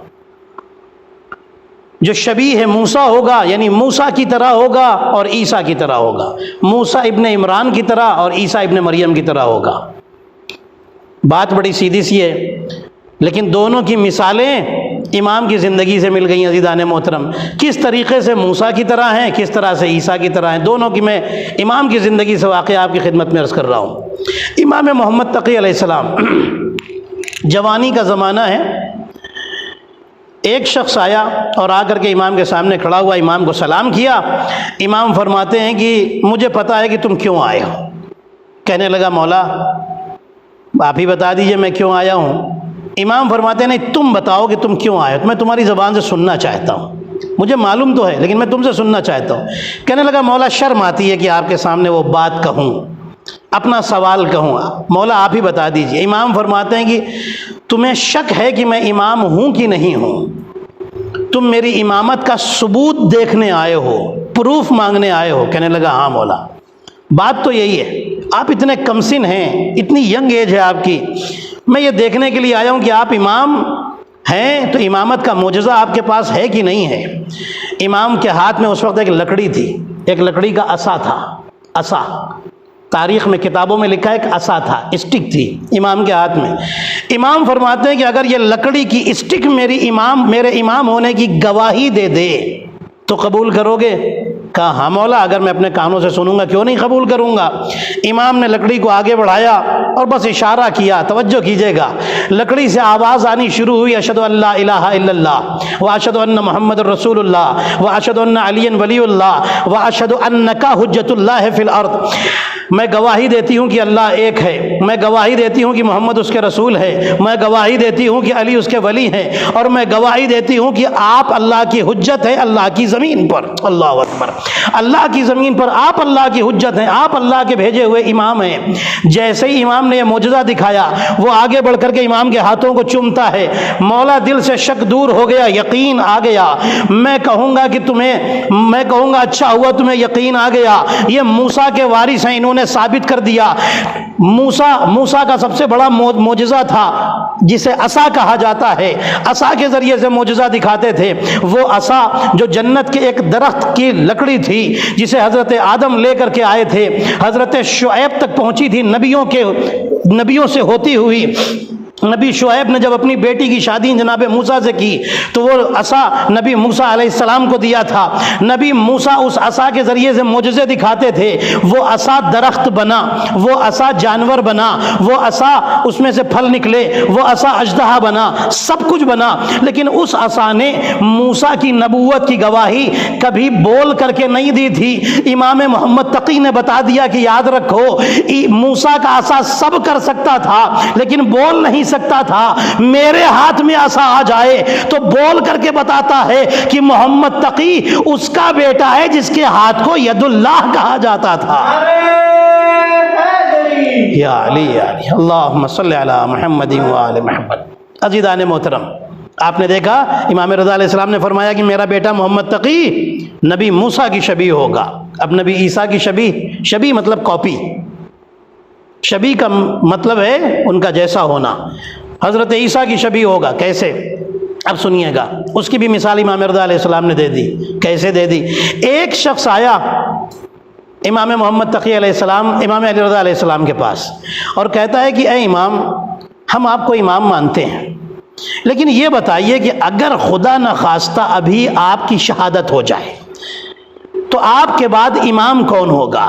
جو شبیہ موسیٰ ہوگا یعنی موسیٰ کی طرح ہوگا اور عیسیٰ کی طرح ہوگا، موسیٰ ابن عمران کی طرح اور عیسیٰ ابن مریم کی طرح ہوگا۔ بات بڑی سیدھی سی ہے، لیکن دونوں کی مثالیں امام کی زندگی سے مل گئی ہیں عزیزان محترم۔ کس طریقے سے موسیٰ کی طرح ہیں، کس طرح سے عیسیٰ کی طرح ہیں، دونوں کی میں امام کی زندگی سے واقعہ آپ کی خدمت میں عرض کر رہا ہوں۔ امام محمد تقی علیہ السلام، جوانی کا زمانہ ہے، ایک شخص آیا اور آ کر کے امام کے سامنے کھڑا ہوا، امام کو سلام کیا۔ امام فرماتے ہیں کہ مجھے پتہ ہے کہ تم کیوں آئے ہو۔ کہنے لگا مولا آپ ہی بتا دیجئے میں کیوں آیا ہوں۔ امام فرماتے ہیں نہیں تم بتاؤ کہ تم کیوں آئے ہو، میں تمہاری زبان سے سننا چاہتا ہوں۔ مجھے معلوم تو ہے لیکن میں تم سے سننا چاہتا ہوں۔ کہنے لگا مولا شرم آتی ہے کہ آپ کے سامنے وہ بات کہوں، اپنا سوال کہوں، مولا آپ ہی بتا دیجئے۔ امام فرماتے ہیں کہ تمہیں شک ہے کہ میں امام ہوں کہ نہیں ہوں؟ تم میری امامت کا ثبوت دیکھنے آئے ہو، پروف مانگنے آئے ہو؟ کہنے لگا ہاں مولا، بات تو یہی ہے، آپ اتنے کم سن ہیں، اتنی ینگ ایج ہے آپ کی، میں یہ دیکھنے کے لیے آیا ہوں کہ آپ امام ہیں تو امامت کا معجزہ آپ کے پاس ہے کہ نہیں ہے؟ امام کے ہاتھ میں اس وقت ایک لکڑی تھی، ایک لکڑی کا عصا تھا، عصا، تاریخ میں کتابوں میں لکھا ہے کہ عصا تھا، اسٹک تھی امام کے ہاتھ میں۔ امام فرماتے ہیں کہ اگر یہ لکڑی کی اسٹک میرے امام ہونے کی گواہی دے دے تو قبول کرو گے؟ کہا ہاں مولا، اگر میں اپنے کانوں سے سنوں گا کیوں نہیں قبول کروں گا۔ امام نے لکڑی کو آگے بڑھایا اور بس اشارہ کیا، توجہ کیجئے گا، لکڑی سے آواز آنی شروع ہوئی، اشہدو ان لا الہ الا اللہ واشہدو ان محمد الرسول اللہ واشہدو ان علی ولی اللہ واشہدو انک حجۃ اللہ فی الارض۔ میں گواہی دیتی ہوں کہ اللہ ایک ہے، میں گواہی دیتی ہوں کہ محمد اس کے رسول ہے، میں گواہی دیتی ہوں کہ علی اس کے ولی ہیں، اور میں گواہی دیتی ہوں کہ آپ اللہ کی حجت ہیں اللہ کی زمین پر۔ اللہ اکبر، اللہ کی زمین پر آپ اللہ کی حجت ہیں، آپ اللہ کے بھیجے ہوئے امام ہیں۔ جیسے ہی امام نے یہ معجزہ دکھایا، وہ آگے بڑھ کر کے امام کے ہاتھوں کو چومتا ہے۔ مولا دل سے شک دور ہو گیا، یقین آ گیا۔ میں کہوں گا اچھا ہوا تمہیں یقین آ گیا، یہ موسیٰ کے وارث ہیں، انہوں نے ثابت کر دیا۔ موسیٰ کا سب سے بڑا معجزہ تھا جسے عصا کہا جاتا ہے، عصا کے ذریعے سے معجزہ دکھاتے تھے۔ وہ عصا جو جنت کے ایک درخت کی لکڑی تھی جسے حضرت آدم لے کر کے آئے تھے، حضرت شعیب تک پہنچی تھی نبیوں سے ہوتی ہوئی۔ نبی شعیب نے جب اپنی بیٹی کی شادی جناب موسیٰ سے کی تو وہ عصا نبی موسیٰ علیہ السلام کو دیا تھا۔ نبی موسیٰ اس عصا کے ذریعے سے معجزے دکھاتے تھے۔ وہ عصا درخت بنا، وہ عصا جانور بنا، وہ عصا اس میں سے پھل نکلے، وہ عصا اژدہا بنا، سب کچھ بنا، لیکن اس عصا نے موسیٰ کی نبوت کی گواہی کبھی بول کر کے نہیں دی تھی۔ امام محمد تقی نے بتا دیا کہ یاد رکھو، موسیٰ کا عصا سب کر سکتا تھا لیکن بول نہیں سکتا تھا، میرے ہاتھ میں عصا آ جائے تو بول کر کے بتاتا ہے کہ محمد تقی اس کا بیٹا ہے جس کے ہاتھ کو ید اللہ کہا جاتا تھا۔ یا علی یا علی، اللہم صلی علی محمد و آل محمد۔ عزیزان محترم، آپ نے دیکھا امام رضا علیہ السلام نے فرمایا کہ میرا بیٹا محمد تقی نبی موسیٰ کی شبیہ ہوگا۔ اب نبی عیسیٰ کی شبیہ مطلب کاپی، شبیہ کا مطلب ہے ان کا جیسا ہونا۔ حضرت عیسیٰ کی شبیہ ہوگا، کیسے؟ اب سنیے گا، اس کی بھی مثال امام رضا علیہ السلام نے دے دی۔ کیسے دے دی؟ ایک شخص آیا امام محمد تقی علیہ السلام، امام علی رضا علیہ السلام کے پاس، اور کہتا ہے کہ اے امام، ہم آپ کو امام مانتے ہیں، لیکن یہ بتائیے کہ اگر خدا نخواستہ ابھی آپ کی شہادت ہو جائے تو آپ کے بعد امام کون ہوگا؟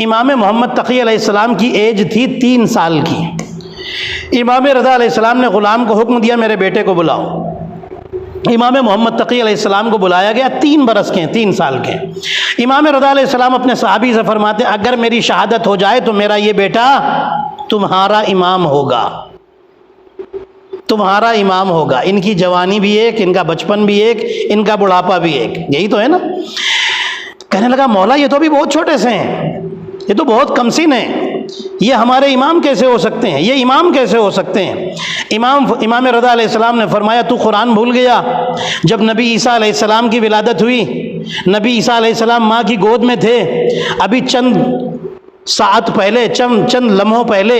امام محمد تقی علیہ السلام کی ایج تھی 3 سال کی۔ امام رضا علیہ السلام نے غلام کو حکم دیا میرے بیٹے کو بلاؤ۔ امام محمد تقی علیہ السلام کو بلایا گیا، 3 برس کے ہیں، 3 سال کے۔ امام رضا علیہ السلام اپنے صحابی سے فرماتے ہیں اگر میری شہادت ہو جائے تو میرا یہ بیٹا تمہارا امام ہوگا، تمہارا امام ہوگا۔ ان کی جوانی بھی ایک، ان کا بچپن بھی ایک، ان کا بڑھاپا بھی ایک، یہی تو ہے نا۔ کہنے لگا مولا یہ تو بھی بہت چھوٹے سے ہیں، یہ تو بہت کم سن ہیں، یہ ہمارے امام کیسے ہو سکتے ہیں، یہ امام کیسے ہو سکتے ہیں؟ امام رضا علیہ السلام نے فرمایا تو قرآن بھول گیا؟ جب نبی عیسیٰ علیہ السلام کی ولادت ہوئی، نبی عیسیٰ علیہ السلام ماں کی گود میں تھے، ابھی چند ساعت پہلے، چند لمحوں پہلے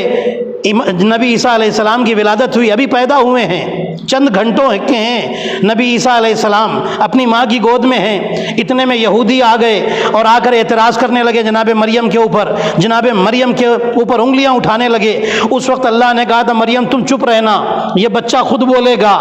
نبی عیسیٰ علیہ السلام کی ولادت ہوئی، ابھی پیدا ہوئے ہیں، چند گھنٹوں کے ہیں، نبی عیسیٰ علیہ السلام اپنی ماں کی گود میں ہیں۔ اتنے میں یہودی آ گئے اور آ کر اعتراض کرنے لگے جناب مریم کے اوپر، جناب مریم کے اوپر انگلیاں اٹھانے لگے۔ اس وقت اللہ نے کہا تھا مریم تم چپ رہنا، یہ بچہ خود بولے گا۔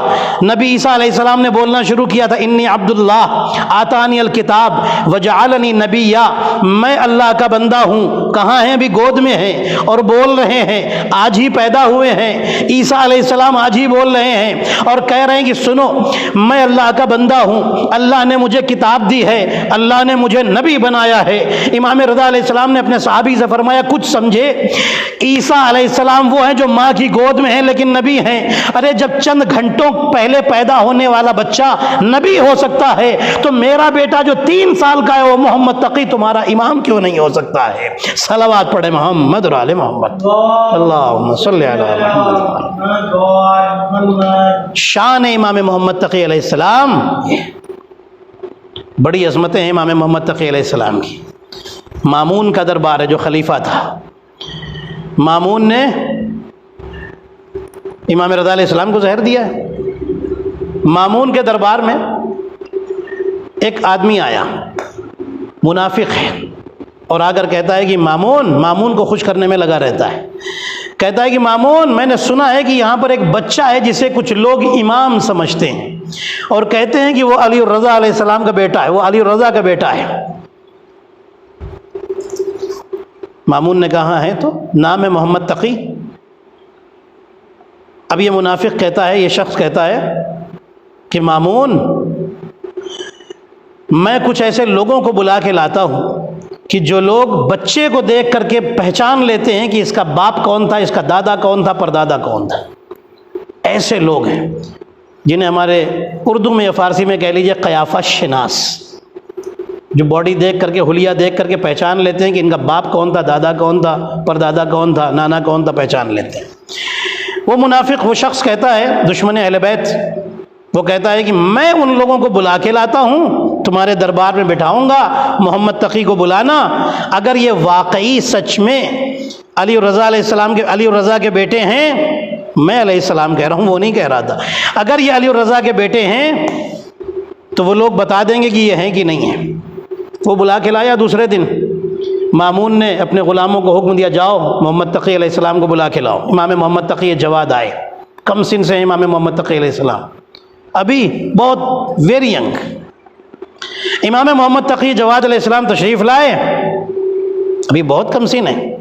نبی عیسیٰ علیہ السلام نے بولنا شروع کیا تھا، انی عبداللہ آتانی الکتاب وجعلنی نبیا، میں اللہ کا بندہ ہوں۔ کہاں ہیں؟ ابھی گود میں ہیں اور بول رہے ہیں، آج ہی پیدا ہوئے ہیں۔ عیسیٰ علیہ السلام آج ہی بول رہے ہیں۔ اور کہہ رہے ہیں کہ سنو میں اللہ کا بندہ ہوں، اللہ نے مجھے کتاب دی ہے، اللہ نے مجھے نبی بنایا ہے۔ امام رضا علیہ السلام نے اپنے صحابی سے فرمایا کچھ سمجھے؟ عیسیٰ علیہ السلام وہ ہیں جو ماں کی گود میں ہیں لیکن نبی ہیں۔ ارے جب چند گھنٹوں پہلے پیدا ہونے والا بچہ نبی ہو سکتا ہے تو میرا بیٹا جو 3 سال کا ہے وہ محمد تقی تمہارا امام کیوں نہیں ہو سکتا ہے؟ صلوات پڑھے محمد اور آل محمد، اللہم صلی علی محمد۔ شان امام محمد تقی علیہ السلام، بڑی عظمتیں ہیں امام محمد تقی علیہ السلام کی۔ مامون کا دربار ہے جو خلیفہ تھا، مامون نے امام رضا علیہ السلام کو زہر دیا ہے۔ مامون کے دربار میں ایک آدمی آیا، منافق ہے، اور آ کر کہتا ہے کہ مامون کو خوش کرنے میں لگا رہتا ہے۔ کہتا ہے کہ مامون، میں نے سنا ہے کہ یہاں پر ایک بچہ ہے جسے کچھ لوگ امام سمجھتے ہیں اور کہتے ہیں کہ وہ علی الرضا علیہ السلام کا بیٹا ہے، وہ علی الرضا کا بیٹا ہے۔ مامون نے کہا ہے تو نام ہے محمد تقی۔ اب یہ منافق کہتا ہے، یہ شخص کہتا ہے کہ مامون، میں کچھ ایسے لوگوں کو بلا کے لاتا ہوں کہ جو لوگ بچے کو دیکھ کر کے پہچان لیتے ہیں کہ اس کا باپ کون تھا، اس کا دادا کون تھا، پردادا کون تھا۔ ایسے لوگ ہیں جنہیں ہمارے اردو میں یا فارسی میں کہہ لیجیے قیافہ شناس، جو باڈی دیکھ کر کے، حلیہ دیکھ کر کے پہچان لیتے ہیں کہ ان کا باپ کون تھا، دادا کون تھا، پردادا کون تھا، نانا کون تھا، پہچان لیتے ہیں۔ وہ منافق، وہ شخص کہتا ہے، دشمن اہل بیت، وہ کہتا ہے کہ میں ان لوگوں کو بلا کے لاتا ہوں، تمہارے دربار میں بٹھاؤں گا، محمد تقی کو بلانا، اگر یہ واقعی سچ میں علی الرضا علیہ السلام کے، علی الرضا کے بیٹے ہیں، میں علیہ السلام کہہ رہا ہوں، وہ نہیں کہہ رہا تھا، اگر یہ علی الرضا کے بیٹے ہیں تو وہ لوگ بتا دیں گے کہ یہ ہیں کہ نہیں ہیں۔ وہ بلا کے لایا دوسرے دن، مامون نے اپنے غلاموں کو حکم دیا، جاؤ محمد تقی علیہ السلام کو بلا کے لاؤ۔ امام محمد تقی جواد آئے، کم سن سے ہیں امام محمد تقی علیہ السلام، ابھی بہت ویری ینگ۔ امام محمد تقی جواد علیہ السلام تشریف لائے، ابھی بہت کم سن ہے۔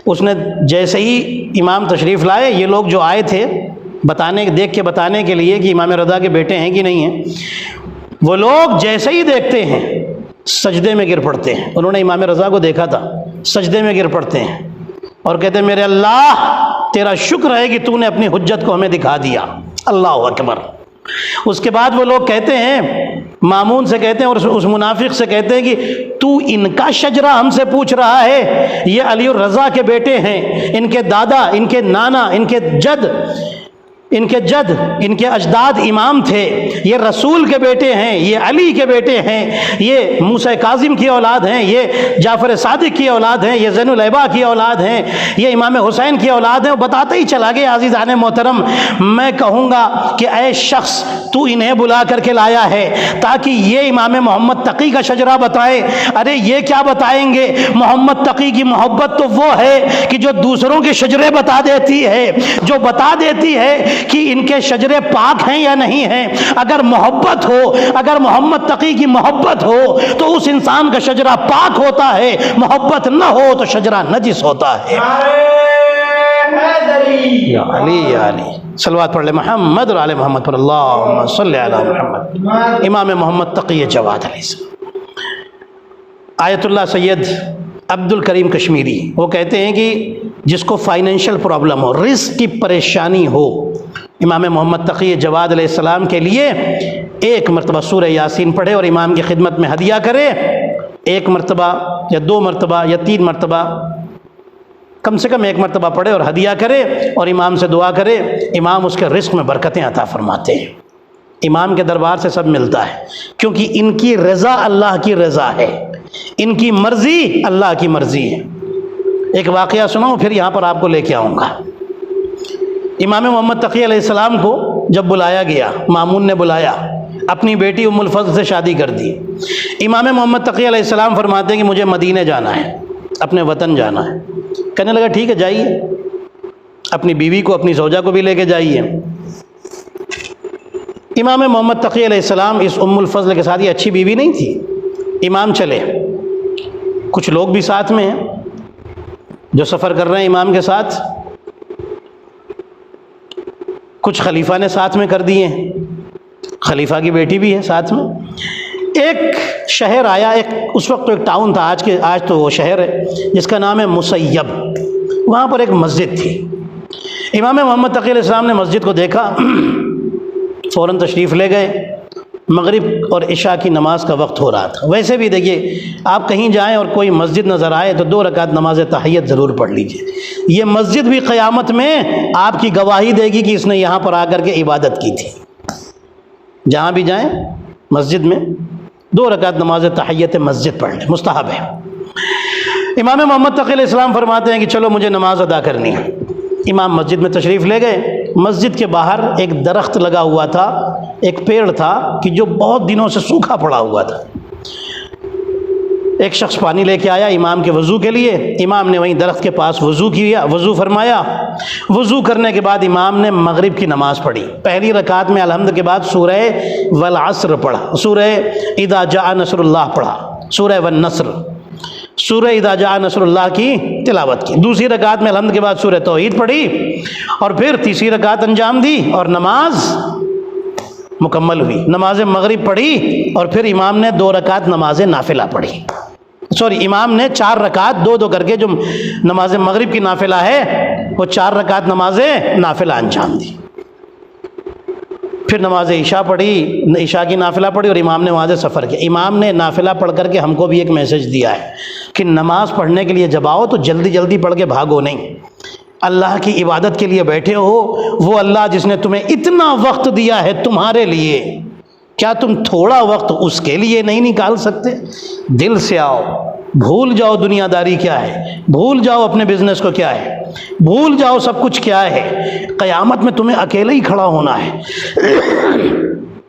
اس نے جیسے ہی امام تشریف لائے، یہ لوگ جو آئے تھے دیکھ کے بتانے کے لیے کہ امام رضا کے بیٹے ہیں کہ نہیں ہیں، وہ لوگ جیسے ہی دیکھتے ہیں سجدے میں گر پڑتے ہیں۔ انہوں نے امام رضا کو دیکھا تھا، سجدے میں گر پڑتے ہیں اور کہتے ہیں میرے اللہ تیرا شکر ہے کہ تو نے اپنی حجت کو ہمیں دکھا دیا، اللہ اکبر۔ اس کے بعد وہ لوگ کہتے ہیں، مامون سے کہتے ہیں اور اس منافق سے کہتے ہیں کہ تو ان کا شجرہ ہم سے پوچھ رہا ہے؟ یہ علی الرضا کے بیٹے ہیں، ان کے دادا، ان کے نانا، ان کے جد، ان کے اجداد امام تھے، یہ رسول کے بیٹے ہیں، یہ علی کے بیٹے ہیں، یہ موسیٰ کاظم کی اولاد ہیں، یہ جعفر صادق کی اولاد ہیں، یہ زین العبا کی اولاد ہیں، یہ امام حسین کی اولاد ہیں۔ وہ بتاتے ہی چلا گیا۔ عزیزان محترم، میں کہوں گا کہ اے شخص، تو انہیں بلا کر کے لایا ہے تاکہ یہ امام محمد تقی کا شجرہ بتائے۔ ارے یہ کیا بتائیں گے؟ محمد تقی کی محبت تو وہ ہے کہ جو دوسروں کے شجرے بتا دیتی ہے، جو بتا دیتی ہے کہ ان کے شجرے پاک ہیں یا نہیں ہیں۔ اگر محبت ہو، اگر محمد تقی کی محبت ہو تو اس انسان کا شجرہ پاک ہوتا ہے، محبت نہ ہو تو شجرہ نجس ہوتا ہے۔ یا علی یا علی، صلوات پڑھ لے محمد اور آل محمد پر، اللہم صلی علی محمد۔ امام محمد تقی جواد علیہ السلام، آیت اللہ سید عبد الکریم کشمیری، وہ کہتے ہیں کہ جس کو فائنینشل پرابلم ہو، رزق کی پریشانی ہو، امام محمد تقی جواد علیہ السلام کے لیے ایک مرتبہ سورہ یاسین پڑھے اور امام کی خدمت میں ہدیہ کرے، ایک مرتبہ یا 2 مرتبہ یا 3 مرتبہ، کم سے کم 1 مرتبہ پڑھے اور ہدیہ کرے اور امام سے دعا کرے، امام اس کے رزق میں برکتیں عطا فرماتے ہیں۔ امام کے دربار سے سب ملتا ہے، کیونکہ ان کی رضا اللہ کی رضا ہے، ان کی مرضی اللہ کی مرضی ہے۔ ایک واقعہ سناؤں پھر یہاں پر آپ کو لے کے آؤں گا۔ امام محمد تقی علیہ السلام کو جب بلایا گیا، مامون نے بلایا، اپنی بیٹی ام الفضل سے شادی کر دی۔ امام محمد تقی علیہ السلام فرماتے ہیں کہ مجھے مدینے جانا ہے، اپنے وطن جانا ہے۔ کہنے لگا ٹھیک ہے جائیے، اپنی بیوی کو، اپنی زوجہ کو بھی لے کے جائیے۔ امام محمد تقی علیہ السلام اس ام الفضل کے ساتھ، یہ اچھی بیوی نہیں تھی، امام چلے، کچھ لوگ بھی ساتھ میں ہیں جو سفر کر رہے ہیں امام کے ساتھ، کچھ خلیفہ نے ساتھ میں کر دیے ہیں، خلیفہ کی بیٹی بھی ہے ساتھ میں۔ ایک شہر آیا، اس وقت تو ایک ٹاؤن تھا، آج تو وہ شہر ہے جس کا نام ہے مسیب، وہاں پر ایک مسجد تھی۔ امام محمد تقی علیہ السلام نے مسجد کو دیکھا، فوراً تشریف لے گئے۔ مغرب اور عشاء کی نماز کا وقت ہو رہا تھا۔ ویسے بھی دیکھیے، آپ کہیں جائیں اور کوئی مسجد نظر آئے تو 2 رکعت نماز تحیت ضرور پڑھ لیجیے۔ یہ مسجد بھی قیامت میں آپ کی گواہی دے گی کہ اس نے یہاں پر آ کر کے عبادت کی تھی۔ جہاں بھی جائیں مسجد میں 2 رکعت نماز تحیت مسجد پڑھ لیں، مستحب ہے۔ امام محمد تقی علیہ السلام فرماتے ہیں کہ چلو مجھے نماز ادا کرنی ہے۔ امام مسجد میں تشریف لے گئے۔ مسجد کے باہر ایک درخت لگا ہوا تھا، ایک پیڑ تھا کہ جو بہت دنوں سے سوکھا پڑا ہوا تھا۔ ایک شخص پانی لے کے آیا امام کے وضو کے لیے، امام نے وہیں درخت کے پاس وضو کیا، وضو فرمایا۔ وضو کرنے کے بعد امام نے مغرب کی نماز پڑھی۔ پہلی رکعت میں الحمد کے بعد سورہ والعصر پڑھا، سورہ اذا جاء نصر اللہ پڑھا، سورہ والنصر، سورہ اذا جاء نصر اللہ کی تلاوت کی۔ دوسری رکعت میں الحمد کے بعد سورہ توحید پڑھی، اور پھر تیسری رکعت انجام دی اور نماز مکمل ہوئی۔ نماز مغرب پڑھی اور پھر امام نے 2 رکعت نماز نافلہ پڑھی، امام نے 4 رکعت 2 کر کے جو نماز مغرب کی نافلہ ہے وہ 4 رکعت نماز نافلہ انجام دی۔ پھر نماز عشاء پڑھی، عشاء کی نافلہ پڑھی اور امام نے وہاں سے سفر کیا۔ امام نے نافلہ پڑھ کر کے ہم کو بھی ایک میسج دیا ہے کہ نماز پڑھنے کے لیے جب آؤ تو جلدی جلدی پڑھ کے بھاگو نہیں۔ اللہ کی عبادت کے لیے بیٹھے ہو، وہ اللہ جس نے تمہیں اتنا وقت دیا ہے تمہارے لیے، کیا تم تھوڑا وقت اس کے لیے نہیں نکال سکتے؟ دل سے آؤ، بھول جاؤ دنیا داری کیا ہے، بھول جاؤ اپنے بزنس کو کیا ہے، بھول جاؤ سب کچھ کیا ہے۔ قیامت میں تمہیں اکیلے ہی کھڑا ہونا ہے،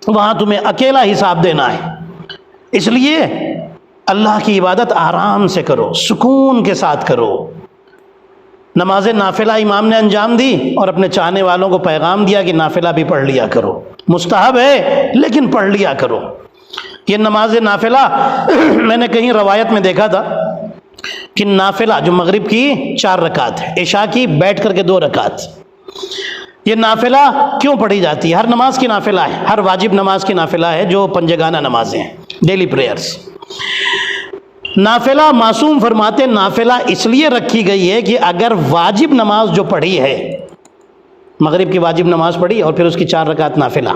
وہاں تمہیں اکیلا حساب دینا ہے۔ اس لیے اللہ کی عبادت آرام سے کرو، سکون کے ساتھ کرو۔ نماز نافلہ امام نے انجام دی اور اپنے چاہنے والوں کو پیغام دیا کہ نافلہ بھی پڑھ لیا کرو، مستحب ہے لیکن پڑھ لیا کرو۔ یہ نماز نافلہ میں نے کہیں روایت میں دیکھا تھا کہ نافلہ جو مغرب کی 4 رکعت ہے، عشاء کی بیٹھ کر کے 2 رکعت، یہ نافلہ کیوں پڑھی جاتی ہے؟ ہر نماز کی نافلہ ہے، ہر واجب نماز کی نافلہ ہے جو پنجگانہ نمازیں ہیں، ڈیلی پریئرز۔ نافلہ معصوم فرماتے نافلہ اس لیے رکھی گئی ہے کہ اگر واجب نماز جو پڑھی ہے، مغرب کی واجب نماز پڑھی اور پھر اس کی 4 رکعت نافلہ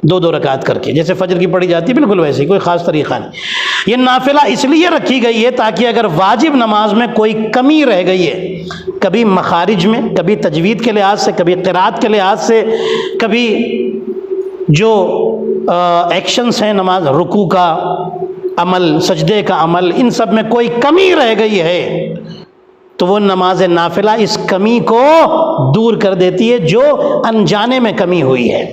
2 رکعت کر کے، جیسے فجر کی پڑھی جاتی ہے بالکل ویسے ہی، کوئی خاص طریقہ نہیں۔ یہ نافلہ اس لیے رکھی گئی ہے تاکہ اگر واجب نماز میں کوئی کمی رہ گئی ہے، کبھی مخارج میں، کبھی تجوید کے لحاظ سے، کبھی قرات کے لحاظ سے، کبھی جو ایکشنز ہیں نماز، رکوع کا عمل، سجدے کا عمل، ان سب میں کوئی کمی رہ گئی ہے تو وہ نماز نافلہ اس کمی کو دور کر دیتی ہے، جو انجانے میں کمی ہوئی ہے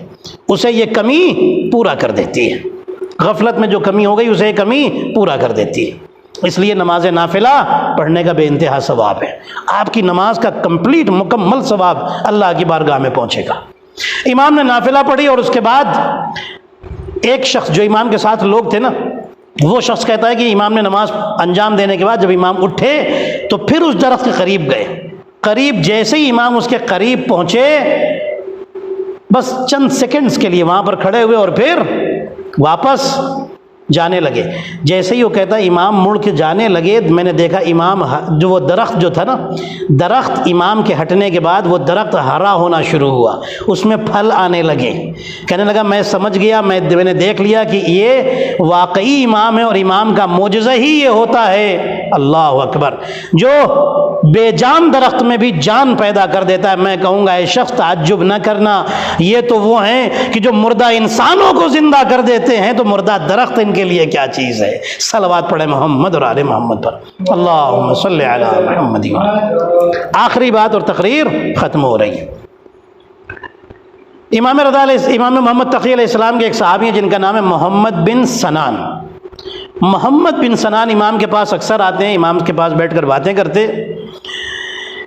اسے یہ کمی پورا کر دیتی ہے، غفلت میں جو کمی ہو گئی اسے یہ کمی پورا کر دیتی ہے۔ اس لیے نماز نافلہ پڑھنے کا بے انتہا ثواب ہے، آپ کی نماز کا کمپلیٹ مکمل ثواب اللہ کی بارگاہ میں پہنچے گا۔ امام نے نافلہ پڑھی اور اس کے بعد ایک شخص جو امام کے ساتھ لوگ تھے نا، وہ شخص کہتا ہے کہ امام نے نماز انجام دینے کے بعد جب امام اٹھے تو پھر اس درخت کے قریب گئے، قریب جیسے ہی امام اس کے قریب پہنچے بس چند سیکنڈز کے لیے وہاں پر کھڑے ہوئے اور پھر واپس جانے لگے۔ جیسے ہی وہ کہتا ہے امام مڑ کے جانے لگے، میں نے دیکھا امام جو وہ درخت جو تھا نا، درخت امام کے ہٹنے کے بعد وہ درخت ہرا ہونا شروع ہوا، اس میں پھل آنے لگے۔ کہنے لگا میں سمجھ گیا، میں نے دیکھ لیا کہ یہ واقعی امام ہے اور امام کا معجزہ ہی یہ ہوتا ہے۔ اللہ اکبر، جو بے جان درخت میں بھی جان پیدا کر دیتا ہے۔ میں کہوں گا اے شخص تعجب نہ کرنا، یہ تو وہ ہیں کہ جو مردہ انسانوں کو زندہ کر دیتے ہیں، تو مردہ درخت ان کے لیے کیا چیز ہے۔ صلوات پڑھے محمد اور آل محمد پر، اللہم صلی علی محمد۔ آخری بات اور تقریر ختم ہو رہی ہے۔ امام محمد تقی علیہ السلام کے ایک صحابی ہیں جن کا نام ہے محمد بن سنان۔ محمد بن سنان امام کے پاس اکثر آتے ہیں، امام کے پاس بیٹھ کر باتیں کرتے۔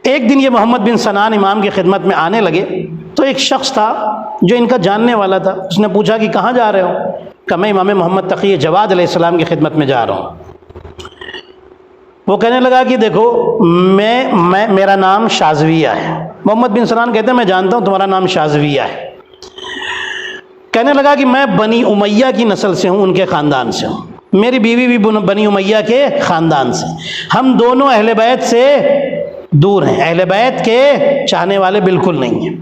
ایک دن یہ محمد بن سنان امام کی خدمت میں آنے لگے تو ایک شخص تھا جو ان کا جاننے والا تھا، اس نے پوچھا کہ کہاں جا رہے ہو؟ کہ میں امام محمد تقی جواد علیہ السلام کی خدمت میں جا رہا ہوں۔ وہ کہنے لگا کہ دیکھو میرا نام شاذویہ ہے۔ محمد بن سنان کہتے ہیں میں جانتا ہوں تمہارا نام شاذویہ ہے، کہنے لگا کہ میں بنی امیہ کی نسل سے ہوں، ان کے خاندان سے ہوں، میری بیوی بھی بنی امیہ کے خاندان سے، ہم دونوں اہل بیت سے دور ہیں، اہل بیت کے چاہنے والے بالکل نہیں ہیں،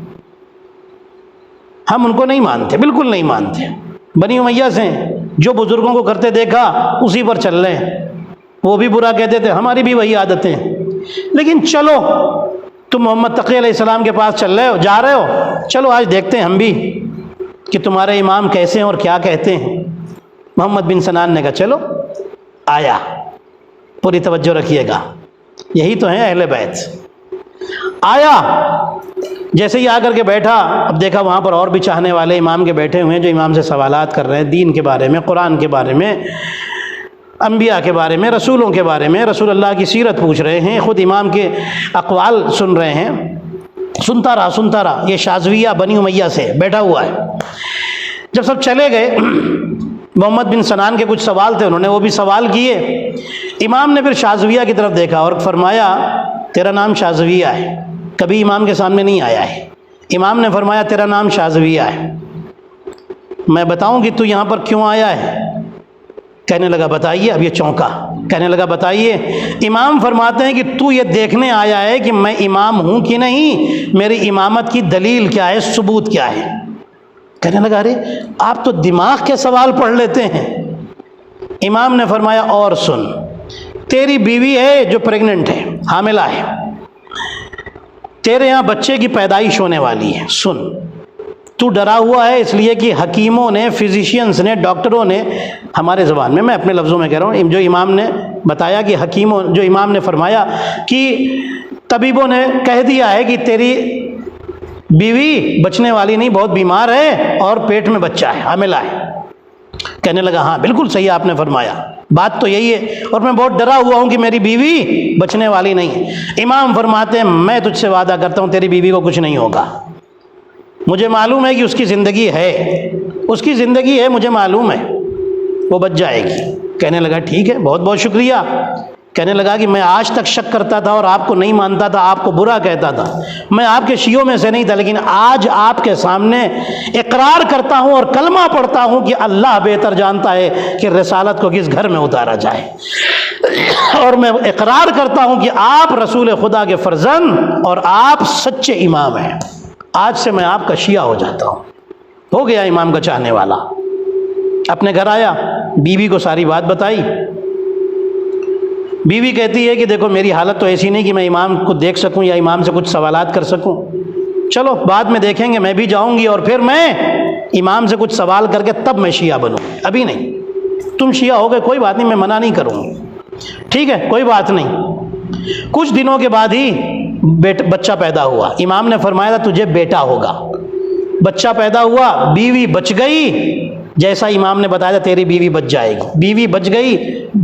ہم ان کو نہیں مانتے، بالکل نہیں مانتے، بنی امیہ سے ہیں، جو بزرگوں کو کرتے دیکھا اسی پر چل رہے ہیں، وہ بھی برا کہتے تھے، ہماری بھی وہی عادتیں ہیں، لیکن چلو تم محمد تقی علیہ السلام کے پاس چل رہے ہو، جا رہے ہو، چلو آج دیکھتے ہیں ہم بھی کہ تمہارے امام کیسے ہیں اور کیا کہتے ہیں۔ محمد بن سنان نے کہا چلو، آیا، پوری توجہ رکھیے گا، یہی تو ہیں اہل بیت۔ آیا، جیسے ہی آ کر کے بیٹھا، اب دیکھا وہاں پر اور بھی چاہنے والے امام کے بیٹھے ہوئے ہیں جو امام سے سوالات کر رہے ہیں، دین کے بارے میں، قرآن کے بارے میں، انبیاء کے بارے میں، رسولوں کے بارے میں، رسول اللہ کی سیرت پوچھ رہے ہیں، خود امام کے اقوال سن رہے ہیں۔ سنتا رہا، یہ شاذویہ بنی امیہ سے بیٹھا ہوا ہے۔ جب سب چلے گئے، محمد بن سنان کے کچھ سوال تھے، انہوں نے وہ بھی سوال کیے۔ امام نے پھر شاذویہ کی طرف دیکھا اور فرمایا تیرا نام شاذویہ ہے، کبھی امام کے سامنے نہیں آیا ہے۔ امام نے فرمایا تیرا نام شاذویہ ہے، میں بتاؤں کہ تو یہاں پر کیوں آیا ہے؟ کہنے لگا بتائیے۔ اب یہ چونکا، کہنے لگا بتائیے۔ امام فرماتے ہیں کہ تو یہ دیکھنے آیا ہے کہ میں امام ہوں کہ نہیں، میری امامت کی دلیل کیا ہے، ثبوت کیا ہے؟ کہنے لگا ارے آپ تو دماغ کے سوال پڑھ لیتے ہیں۔ امام نے فرمایا اور سن، تیری بیوی ہے جو پریگننٹ ہے، حاملہ ہے، تیرے یہاں بچے کی پیدائش ہونے والی ہے، سن، تو ڈرا ہوا ہے اس لیے کہ حکیموں نے، فزیشینز نے، ڈاکٹروں نے، ہمارے زبان میں اپنے لفظوں میں کہہ رہا ہوں، جو امام نے بتایا کہ حکیموں، جو امام نے فرمایا کہ طبیبوں نے کہہ دیا ہے کہ تیری بیوی بچنے والی نہیں، بہت بیمار ہے اور پیٹ میں بچہ ہے، حاملہ ہے۔ کہنے لگا ہاں بالکل صحیح آپ نے فرمایا، بات تو یہی ہے، اور میں بہت ڈرا ہوا ہوں کہ میری بیوی بچنے والی نہیں ہے۔ امام فرماتے ہیں میں تجھ سے وعدہ کرتا ہوں تیری بیوی کو کچھ نہیں ہوگا، مجھے معلوم ہے کہ اس کی زندگی ہے، اس کی زندگی ہے، مجھے معلوم ہے، وہ بچ جائے گی۔ کہنے لگا ٹھیک ہے، بہت بہت شکریہ۔ کہنے لگا کہ میں آج تک شک کرتا تھا اور آپ کو نہیں مانتا تھا، آپ کو برا کہتا تھا، میں آپ کے شیعوں میں سے نہیں تھا، لیکن آج آپ کے سامنے اقرار کرتا ہوں اور کلمہ پڑھتا ہوں کہ اللہ بہتر جانتا ہے کہ رسالت کو کس گھر میں اتارا جائے، اور میں اقرار کرتا ہوں کہ آپ رسول خدا کے فرزند اور آپ سچے امام ہیں، آج سے میں آپ کا شیعہ ہو جاتا ہوں۔ ہو گیا امام کا چاہنے والا۔ اپنے گھر آیا، بیوی کو ساری بات بتائی۔ بیوی کہتی ہے کہ دیکھو میری حالت تو ایسی نہیں کہ میں امام کو دیکھ سکوں یا امام سے کچھ سوالات کر سکوں، چلو بعد میں دیکھیں گے، میں بھی جاؤں گی اور پھر میں امام سے کچھ سوال کر کے تب میں شیعہ بنوں، ابھی نہیں۔ تم شیعہ ہو گئے کوئی بات نہیں، میں منع نہیں کروں گی، ٹھیک ہے کوئی بات نہیں۔ کچھ دنوں کے بعد ہی بچہ پیدا ہوا۔ امام نے فرمایا تھا تجھے بیٹا ہوگا۔ بچہ پیدا ہوا، بیوی بچ گئی، جیسا امام نے بتایا تھا تیری بیوی بچ جائے گی، بیوی بچ گئی،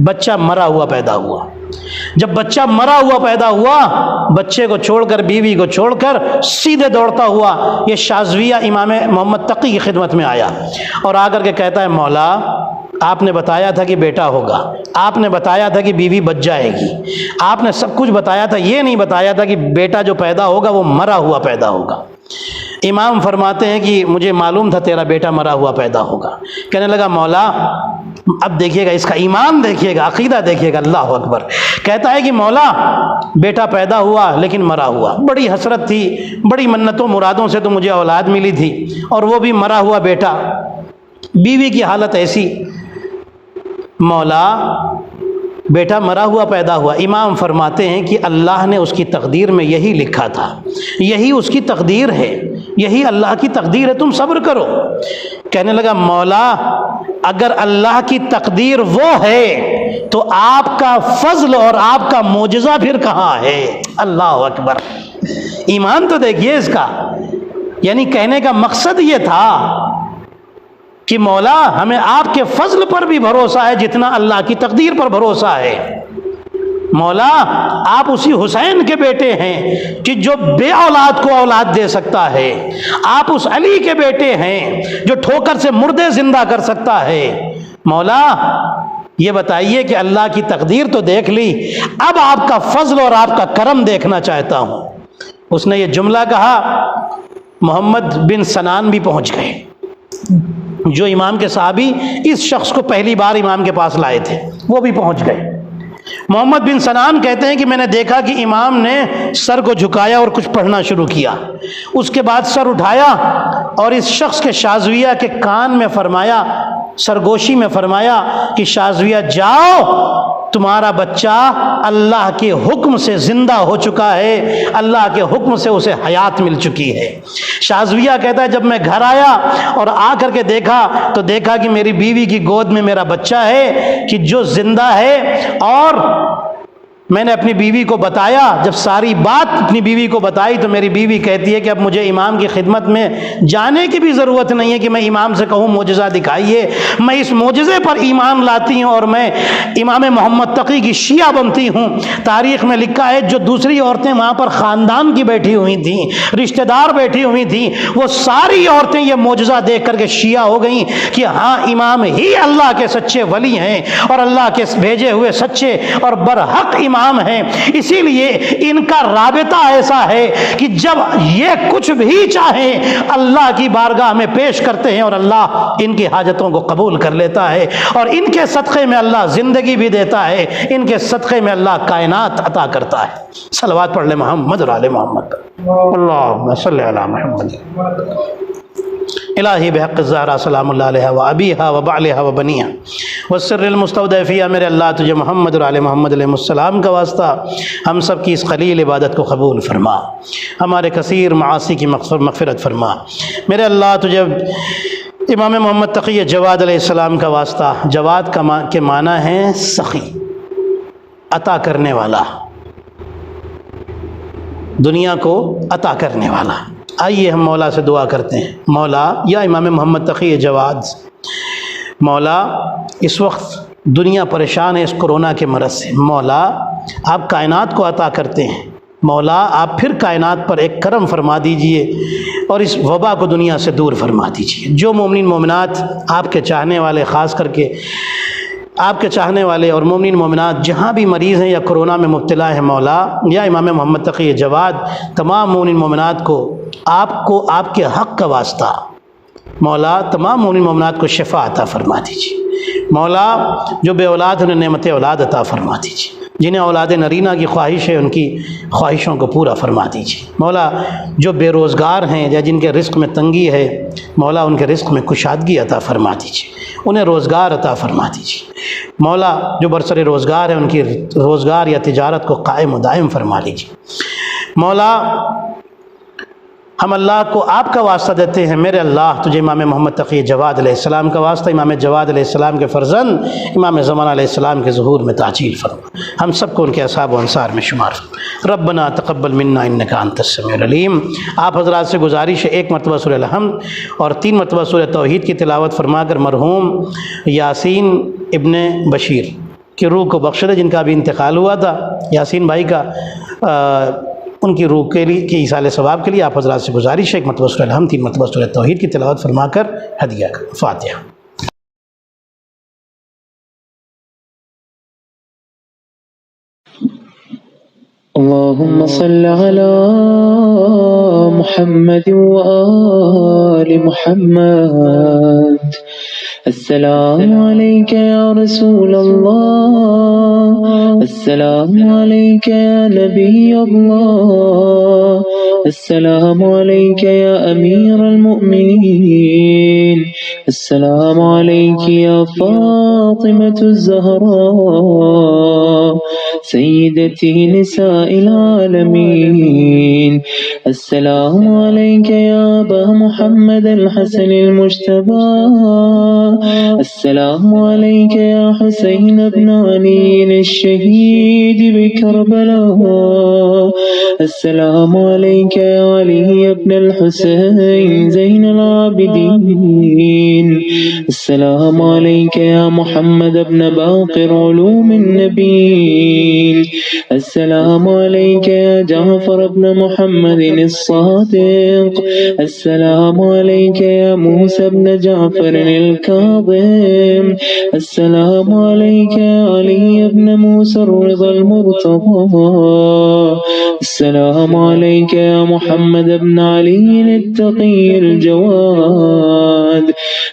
بچہ مرا ہوا پیدا ہوا۔ جب بچہ مرا ہوا پیدا ہوا، بچے کو چھوڑ کر، بیوی کو چھوڑ کر سیدھے دوڑتا ہوا یہ شاذویہ امام محمد تقی کی خدمت میں آیا اور آ کر کے کہتا ہے مولا آپ نے بتایا تھا کہ بیٹا ہوگا، آپ نے بتایا تھا کہ بیوی بچ جائے گی، آپ نے سب کچھ بتایا تھا، یہ نہیں بتایا تھا کہ بیٹا جو پیدا ہوگا وہ مرا ہوا پیدا ہوگا۔ امام فرماتے ہیں کہ مجھے معلوم تھا تیرا بیٹا مرا ہوا پیدا ہوگا۔ کہنے لگا مولا اب دیکھیے گا اس کا ایمان، دیکھیے گا عقیدہ، دیکھیے گا، اللہ اکبر۔ کہتا ہے کہ مولا بیٹا پیدا ہوا لیکن مرا ہوا، بڑی حسرت تھی، بڑی منتوں مرادوں سے تو مجھے اولاد ملی تھی اور وہ بھی مرا ہوا بیٹا، بیوی کی حالت ایسی، مولا بیٹا مرا ہوا پیدا ہوا۔ امام فرماتے ہیں کہ اللہ نے اس کی تقدیر میں یہی لکھا تھا، یہی اس کی تقدیر ہے، یہی اللہ کی تقدیر ہے، تم صبر کرو۔ کہنے لگا مولا اگر اللہ کی تقدیر وہ ہے تو آپ کا فضل اور آپ کا معجزہ پھر کہاں ہے؟ اللہ اکبر۔ ایمان تو دیکھیے اس کا، یعنی کہنے کا مقصد یہ تھا کہ مولا ہمیں آپ کے فضل پر بھی بھروسہ ہے جتنا اللہ کی تقدیر پر بھروسہ ہے۔ مولا آپ اسی حسین کے بیٹے ہیں کہ جو بے اولاد کو اولاد دے سکتا ہے، آپ اس علی کے بیٹے ہیں جو ٹھوکر سے مردے زندہ کر سکتا ہے۔ مولا یہ بتائیے کہ اللہ کی تقدیر تو دیکھ لی، اب آپ کا فضل اور آپ کا کرم دیکھنا چاہتا ہوں۔ اس نے یہ جملہ کہا، محمد بن سنان بھی پہنچ گئے۔ جو امام کے صحابی اس شخص کو پہلی بار امام کے پاس لائے تھے وہ بھی پہنچ گئے۔ محمد بن سنان کہتے ہیں کہ میں نے دیکھا کہ امام نے سر کو جھکایا اور کچھ پڑھنا شروع کیا، اس کے بعد سر اٹھایا اور اس شخص کے شاذویہ کے کان میں فرمایا، سرگوشی میں فرمایا کہ شاذویہ جاؤ، تمہارا بچہ اللہ کے حکم سے زندہ ہو چکا ہے، اللہ کے حکم سے اسے حیات مل چکی ہے۔ شاذویہ کہتا ہے جب میں گھر آیا اور آ کر کے دیکھا تو دیکھا کہ میری بیوی کی گود میں میرا بچہ ہے کہ جو زندہ ہے، اور میں نے اپنی بیوی کو بتایا، جب ساری بات اپنی بیوی کو بتائی تو میری بیوی کہتی ہے کہ اب مجھے امام کی خدمت میں جانے کی بھی ضرورت نہیں ہے کہ میں امام سے کہوں معجزہ دکھائیے، میں اس معجزے پر ایمان لاتی ہوں اور میں امام محمد تقی کی شیعہ بنتی ہوں۔ تاریخ میں لکھا ہے جو دوسری عورتیں وہاں پر خاندان کی بیٹھی ہوئی تھیں، رشتہ دار بیٹھی ہوئی تھیں، وہ ساری عورتیں یہ معجزہ دیکھ کر کے شیعہ ہو گئیں کہ ہاں امام ہی اللہ کے سچے ولی ہیں اور اللہ کے بھیجے ہوئے سچے اور برحق امام ہیں۔ اسی لیے ان کا رابطہ ایسا ہے کہ جب یہ کچھ بھی چاہیں اللہ کی بارگاہ میں پیش کرتے ہیں اور اللہ ان کی حاجتوں کو قبول کر لیتا ہے، اور ان کے صدقے میں اللہ زندگی بھی دیتا ہے، ان کے صدقے میں اللہ کائنات عطا کرتا ہے۔ صلوات پڑھ لے محمد اور آل محمد، اللہم صلی علی محمد۔ الہی بحق الزہرا سلام اللہ علیہ و ابیہا و بعلہا و بنیہا والسر المستودع فیہا، میرے اللہ تجھے محمد اور آل محمد علیہ السلام کا واسطہ ہم سب کی اس قلیل عبادت کو قبول فرما، ہمارے کثیر معاصی کی مغفرت فرما۔ میرے اللہ تجھے امام محمد تقی جواد علیہ السلام کا واسطہ، جواد کے معنی ہے سخی، عطا کرنے والا، دنیا کو عطا کرنے والا۔ آئیے ہم مولا سے دعا کرتے ہیں، مولا یا امام محمد تقی جواد، مولا اس وقت دنیا پریشان ہے اس کرونا کے مرض سے، مولا آپ کائنات کو عطا کرتے ہیں، مولا آپ پھر کائنات پر ایک کرم فرما دیجئے اور اس وبا کو دنیا سے دور فرما دیجئے۔ جو مومنین مومنات آپ کے چاہنے والے، خاص کر کے آپ کے چاہنے والے اور مومنین مومنات جہاں بھی مریض ہیں یا کرونا میں مبتلا ہیں، مولا یا امام محمد تقی جواد تمام مومنین مومنات کو آپ کے حق کا واسطہ، مولا تمام مومنین مومنات کو شفا عطا فرما دیجیے۔ مولا جو بے اولاد انہیں نعمت اولاد عطا فرما دیجیے، جنہیں اولاد نرینہ کی خواہش ہے ان کی خواہشوں کو پورا فرما دیجیے۔ مولا جو بے روزگار ہیں یا جن کے رزق میں تنگی ہے، مولا ان کے رزق میں کشادگی عطا فرما دیجیے، انہیں روزگار عطا فرما دیجیے۔ مولا جو برسر روزگار ہے ان کی روزگار یا تجارت کو قائم و دائم فرما لیجیے۔ مولا ہم اللہ کو آپ کا واسطہ دیتے ہیں، میرے اللہ تجھے امام محمد تقی جواد علیہ السلام کا واسطہ، امام جواد علیہ السلام کے فرزند امام زمان علیہ السلام کے ظہور میں تعجیل فرما، ہم سب کو ان کے اصحاب و انصار میں شمار فرما۔ ربنا تقبل منا انک انت السمیع العلیم۔ آپ حضرات سے گزارش ہے 1 مرتبہ سورہ الحمد اور 3 مرتبہ سورہ توحید کی تلاوت فرما کر مرحوم یاسین ابن بشیر کی روح کو بخش دے، جن کا ابھی انتقال ہوا تھا، یاسین بھائی کا، ان کی روح کے لیے، کی ایصال ثواب کے لیے آپ حضرات سے گزارش ہے 1 مرتبہ سورہ الحمد 3 مرتبہ سورہ توحید کی تلاوت فرما کر ہدیہ کریں۔ فاتحہ۔ اللهم صل على محمد وآل محمد۔ السلام عليك يا رسول الله، السلام عليك يا نبي الله، السلام عليك يا أمير المؤمنين، السلام عليك يا فاطمة الزهراء سيدتي نساء العالمين، السلام عليك يا أبا محمد الحسن المجتبى، السلام عليك يا حسين بن علي الشهيد بكربلاء، السلام عليك يا علي بن الحسين زين العابدين، السلام عليك يا محمد بن باقر علوم النبيين، السلام عليك يا جعفر بن محمد الصادق. السلام عليك يا موسى بن جعفر الكاظم. السلام عليك يا علي بن موسى الرضا المرتضى. السلام عليك يا محمد بن علي التقي الجواد.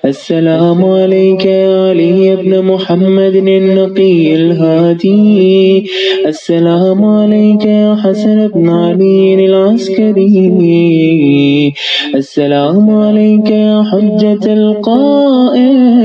السلام عليك يا علي بن محمد النقي الهادي. السلام عليك يا حسن بن علي العسكري. السلام عليك يا حجة القائم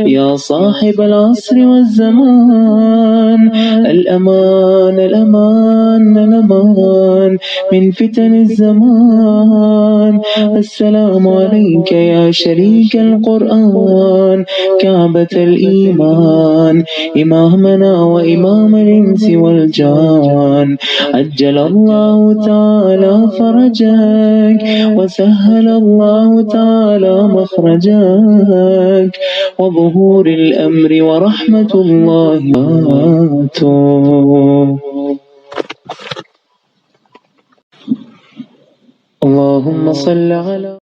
يا صاحب العصر والزمان. الأمان الأمان الأمان من فتن الزمان. السلام عليك يا شريك القرآن كعبة الإيمان إمامنا وإمام الإنس والجان. عجل الله تعالى فرجك وسهل الله تعالى مخرجك وظهور الأمر ورحمة الله اللهم صل على